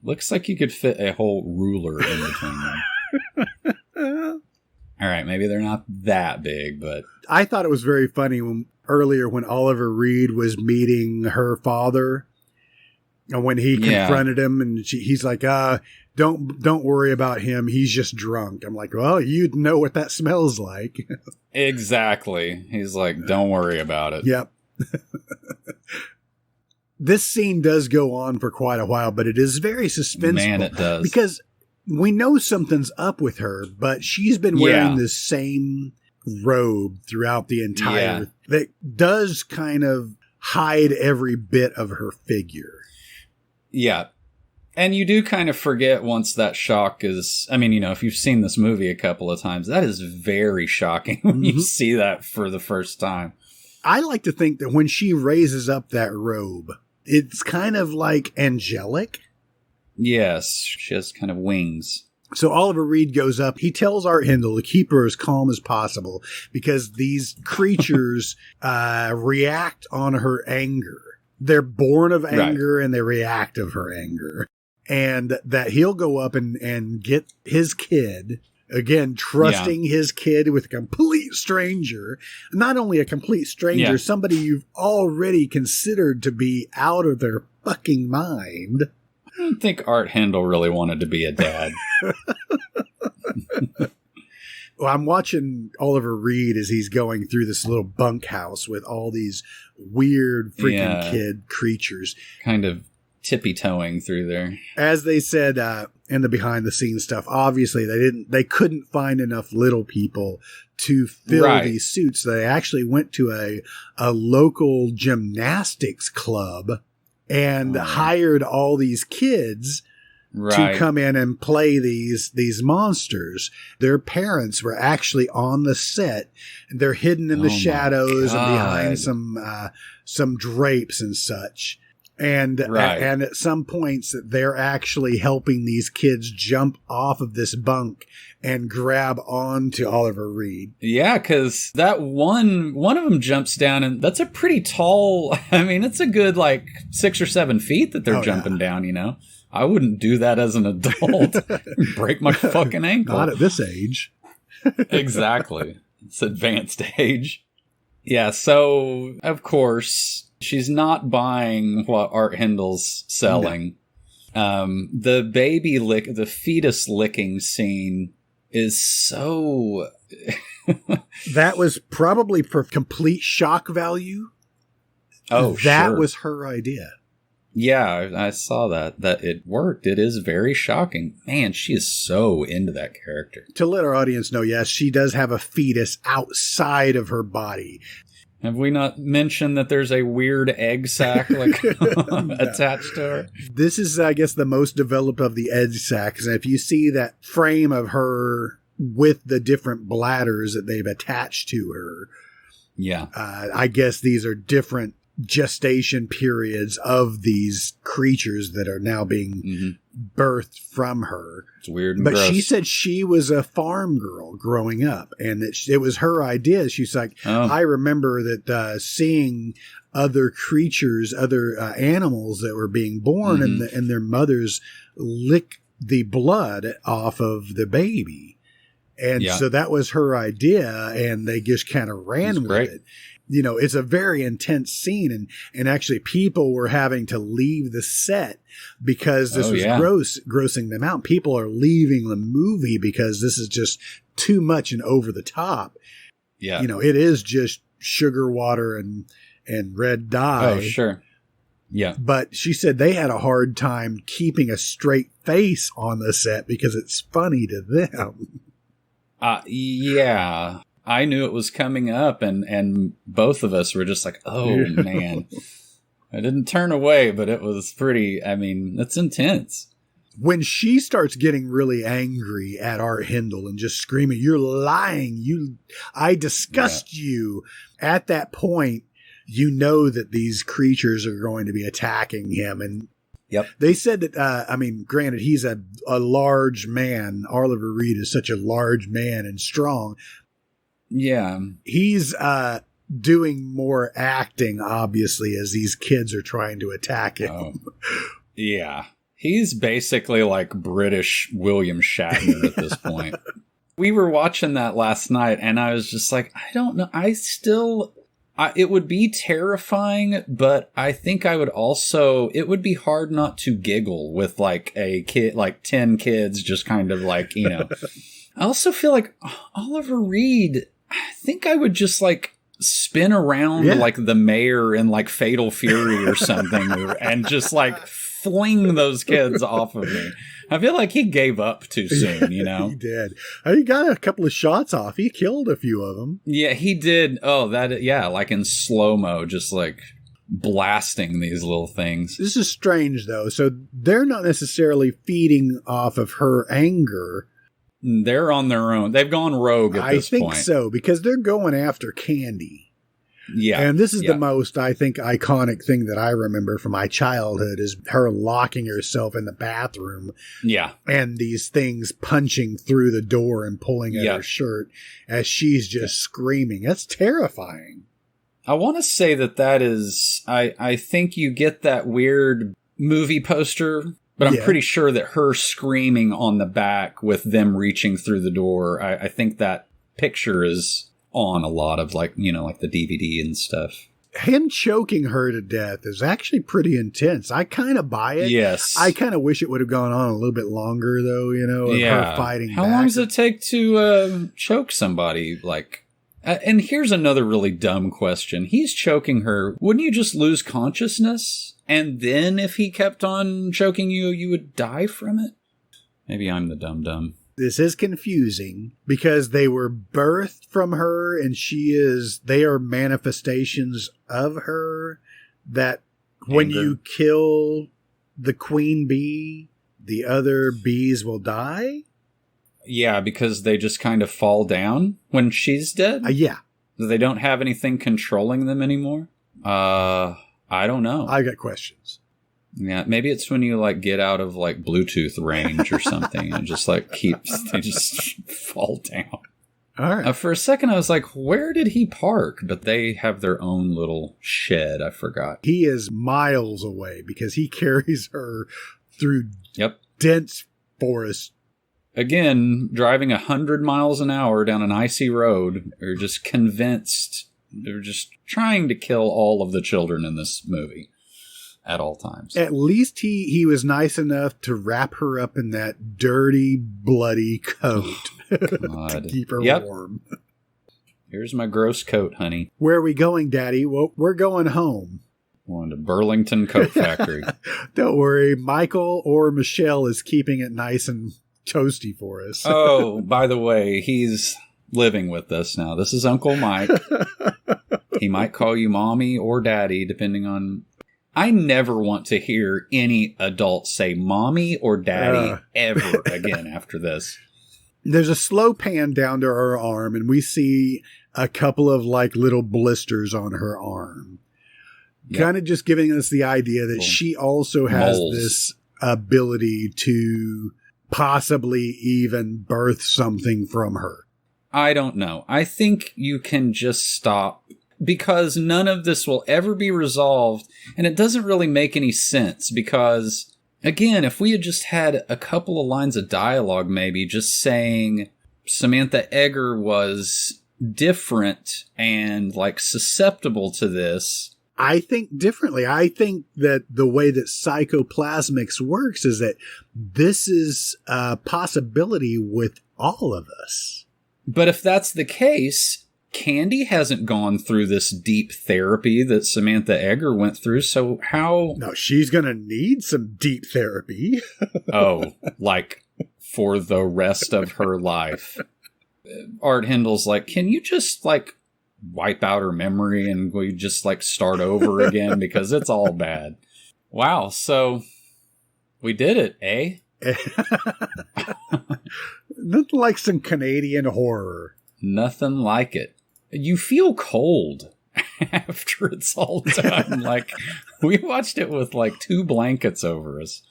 Looks like you could fit a whole ruler in between them. All right, maybe they're not that big, but... I thought it was very funny earlier when Oliver Reed was meeting her father, and when he confronted him, and he's like, don't worry about him, he's just drunk. I'm like, well, you'd know what that smells like. Exactly. He's like, don't worry about it. Yep. This scene does go on for quite a while, but it is very suspenseful. Man, it does. Because we know something's up with her, but she's been wearing this same robe throughout the entire, that does kind of hide every bit of her figure. Yeah. And you do kind of forget once that shock is, I mean, you know, if you've seen this movie a couple of times, that is very shocking when you see that for the first time. I like to think that when she raises up that robe, it's kind of like angelic. Yes, she has kind of wings. So Oliver Reed goes up. He tells Art Hindle to keep her as calm as possible because these creatures react on her anger. They're born of anger and they react of her anger. And that he'll go up and get his kid, again, trusting his kid with a complete stranger. Not only a complete stranger, somebody you've already considered to be out of their fucking mind. I don't think Art Hindle really wanted to be a dad. Well, I'm watching Oliver Reed as he's going through this little bunkhouse with all these weird freaking kid creatures. Kind of tippy-toeing through there. As they said in the behind-the-scenes stuff, obviously they couldn't find enough little people to fill these suits. They actually went to a local gymnastics club and hired all these kids to come in and play these monsters. Their parents were actually on the set, and they're hidden in the shadows and behind some drapes and such. And and at some points, they're actually helping these kids jump off of this bunk and grab onto Oliver Reed. Yeah, because that one of them jumps down, and that's a pretty tall. I mean, it's a good 6 or 7 feet that they're jumping down. You know, I wouldn't do that as an adult. Break my fucking ankle. Not at this age. Exactly, it's advanced age. Yeah, so of course. She's not buying what Art Hindle's selling. No. The fetus licking scene is so... That was probably for complete shock value. Oh, that was her idea. Yeah, I saw that it worked. It is very shocking. Man, she is so into that character. To let our audience know, yes, she does have a fetus outside of her body. Have we not mentioned that there's a weird egg sac attached to her? This is, I guess, the most developed of the egg sacs. And if you see that frame of her with the different bladders that they've attached to her, I guess these are different gestation periods of these creatures that are now being birthed from her. It's weird and but gross. She said she was a farm girl growing up and that it was her idea. She's like, I remember that seeing other creatures, other animals that were being born and their mothers lick the blood off of the baby. And so that was her idea and they just kind of ran with it. You know, it's a very intense scene and actually people were having to leave the set because this was grossing them out. People are leaving the movie because this is just too much and over the top. Yeah. You know, it is just sugar water and red dye. Oh, sure. Yeah. But she said they had a hard time keeping a straight face on the set because it's funny to them. Yeah. I knew it was coming up, and both of us were just like, oh, man. I didn't turn away, but it was pretty, I mean, it's intense. When she starts getting really angry at Art Hindle and just screaming, you're lying, I disgust you. At that point, you know that these creatures are going to be attacking him. And they said that, granted, he's a large man. Oliver Reed is such a large man and strong. Yeah. He's doing more acting, obviously, as these kids are trying to attack him. Oh. Yeah. He's basically like British William Shatner at this point. We were watching that last night, and I was just like, I don't know. It would be terrifying, but I think it would be hard not to giggle with like a kid, like 10 kids just kind of like, you know. I also feel like Oliver Reed, I think I would just like spin around like the mayor in like Fatal Fury or something and just like fling those kids off of me. I feel like he gave up too soon, you know? He did. He got a couple of shots off. He killed a few of them. Yeah, he did. Oh, like in slow-mo, just like blasting these little things. This is strange, though. So they're not necessarily feeding off of her anger. They're on their own. They've gone rogue at this point. I think so, because they're going after Candy. Yeah. And this is the most, I think, iconic thing that I remember from my childhood is her locking herself in the bathroom. Yeah. And these things punching through the door and pulling at her shirt as she's just screaming. That's terrifying. I want to say that is, I think you get that weird movie poster, but I'm pretty sure that her screaming on the back with them reaching through the door, I think that picture is on a lot of like the DVD and stuff. Him choking her to death is actually pretty intense. I kind of buy it. Yes. I kind of wish it would have gone on a little bit longer, though, of her fighting How back. long does it take to choke somebody? And here's another really dumb question. He's choking her. Wouldn't you just lose consciousness? And then if he kept on choking you, you would die from it? Maybe I'm the dumb. This is confusing because they were birthed from her and they are manifestations of her that when you kill the queen bee, the other bees will die? Yeah, because they just kind of fall down when she's dead? Yeah. They don't have anything controlling them anymore? I don't know. I got questions. Yeah, maybe it's when you get out of Bluetooth range or something and just they just fall down. All right. For a second I was like, where did he park? But they have their own little shed. I forgot. He is miles away because he carries her through dense forest. Again, driving 100 miles an hour down an icy road, they're just convinced they're just trying to kill all of the children in this movie. At all times. At least he was nice enough to wrap her up in that dirty, bloody coat to keep her warm. Here's my gross coat, honey. Where are we going, Daddy? Well, we're going home. Going to Burlington Coat Factory. Don't worry. Michael or Michelle is keeping it nice and toasty for us. Oh, by the way, he's living with us now. This is Uncle Mike. He might call you mommy or daddy, depending on... I never want to hear any adult say mommy or daddy ever again after this. There's a slow pan down to her arm, and we see a couple of little blisters on her arm. Yep. Kind of just giving us the idea that she also has this ability to possibly even birth something from her. I don't know. I think you can just stop. Because none of this will ever be resolved, and it doesn't really make any sense, because, again, if we had just had a couple of lines of dialogue maybe, just saying Samantha Eggar was different and, susceptible to this. I think differently. I think that the way that psychoplasmics works is that this is a possibility with all of us. But if that's the case... Candy hasn't gone through this deep therapy that Samantha Eggar went through, so how... No, she's going to need some deep therapy. For the rest of her life. Art Hindle's can you just, wipe out her memory and we just, start over again? Because it's all bad. Wow, so we did it, eh? Nothing like some Canadian horror. Nothing like it. You feel cold after it's all done. We watched it with 2 blankets over us.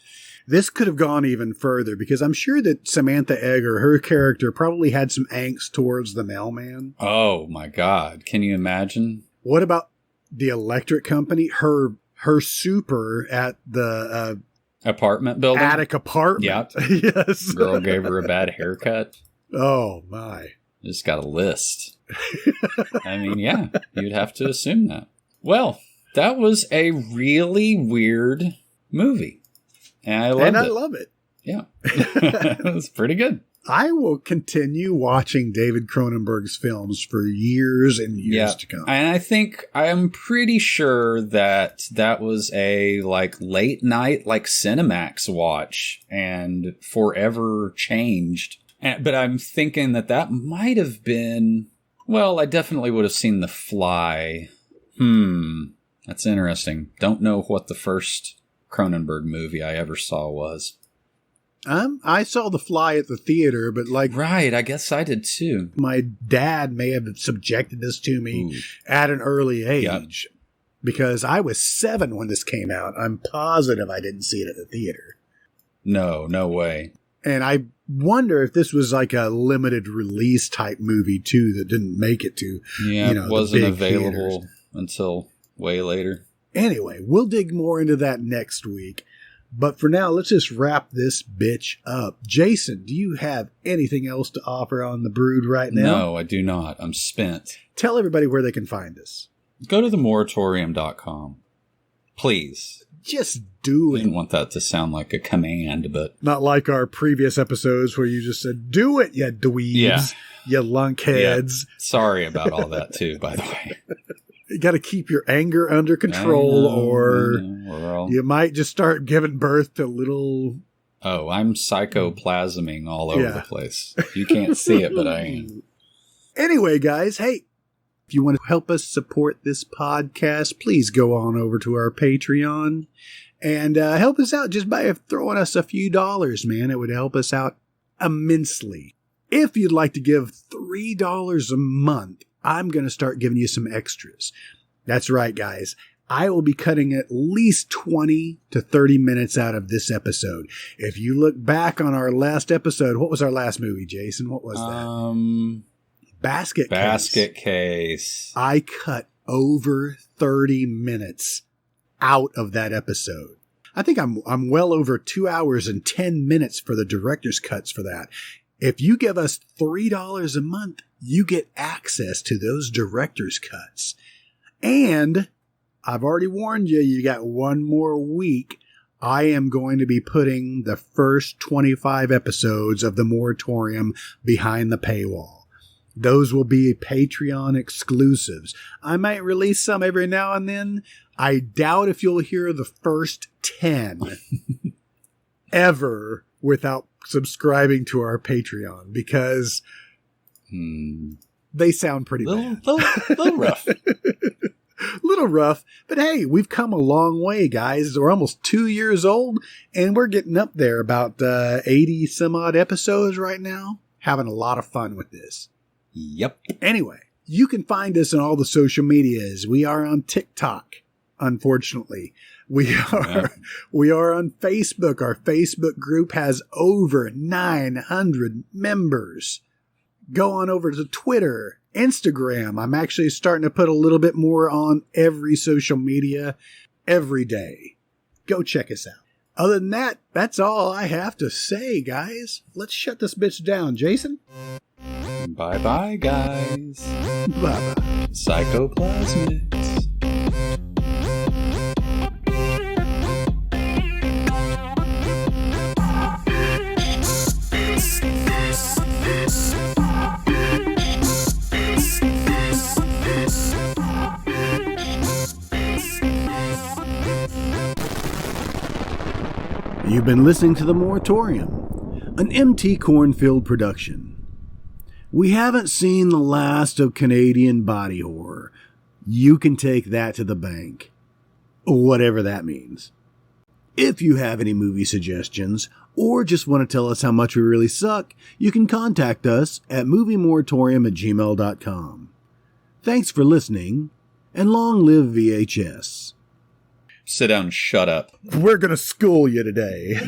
This could have gone even further because I'm sure that Samantha Eggar, her character, probably had some angst towards the mailman. Oh my God. Can you imagine? What about the electric company? Her super at the apartment building? Attic apartment. Yep. Yes. Girl gave her a bad haircut. Oh my. Just got a list. I mean, yeah, you'd have to assume that. Well, that was a really weird movie. And I love it. love it. Yeah. It was pretty good. I will continue watching David Cronenberg's films for years and years to come. And I'm pretty sure that was a like late night, like Cinemax watch and forever changed. But I'm thinking that might have been, well, I definitely would have seen The Fly. That's interesting. Don't know what the first Cronenberg movie I ever saw was. I saw The Fly at the theater, but right, I guess I did too. My dad may have subjected this to me at an early age because I was 7 when this came out. I'm positive I didn't see it at the theater. No way. And I wonder if this was like a limited release type movie too that didn't make it to, it wasn't available theaters until way later. Anyway, we'll dig more into that next week. But for now, let's just wrap this bitch up. Jason, do you have anything else to offer on The Brood right now? No, I do not. I'm spent. Tell everybody where they can find us. Go to themoratorium.com. Please. Just do it. I didn't want that to sound like a command, but... Not like our previous episodes where you just said, do it, you dweebs, you lunkheads. Yeah. Sorry about all that, too, by the way. You got to keep your anger under control, or you might just start giving birth to little... Oh, I'm psychoplasming all over the place. You can't see it, but I am. Anyway, guys, hey, if you want to help us support this podcast, please go on over to our Patreon and help us out just by throwing us a few dollars, man. It would help us out immensely. If you'd like to give $3 a month, I'm going to start giving you some extras. That's right, guys. I will be cutting at least 20 to 30 minutes out of this episode. If you look back on our last episode, what was our last movie, Jason? What was that? Basket Case. I cut over 30 minutes out of that episode. I think I'm well over 2 hours and 10 minutes for the director's cuts for that. If you give us $3 a month, you get access to those director's cuts. And I've already warned you, you got one more week. I am going to be putting the first 25 episodes of The Moratorium behind the paywall. Those will be Patreon exclusives. I might release some every now and then. I doubt if you'll hear the first 10 ever without subscribing to our Patreon, because they sound pretty bad. Little rough. Little rough, but hey, we've come a long way, guys. We're almost 2 years old, and we're getting up there, about 80 some odd episodes right now. Having a lot of fun with this. Yep. Anyway, you can find us on all the social medias. We are on TikTok, unfortunately. We are on Facebook. Our Facebook group has over 900 members. Go on over to Twitter, Instagram. I'm actually starting to put a little bit more on every social media every day. Go check us out. Other than that, that's all I have to say, guys. Let's shut this bitch down. Jason? Bye-bye, guys. Bye-bye. Psychoplasmics. You've been listening to The Moratorium, an MT Cornfield production. We haven't seen the last of Canadian body horror. You can take that to the bank. Whatever that means. If you have any movie suggestions, or just want to tell us how much we really suck, you can contact us at moviemoratorium@gmail.com. Thanks for listening, and long live VHS. Sit down and shut up. We're going to school you today.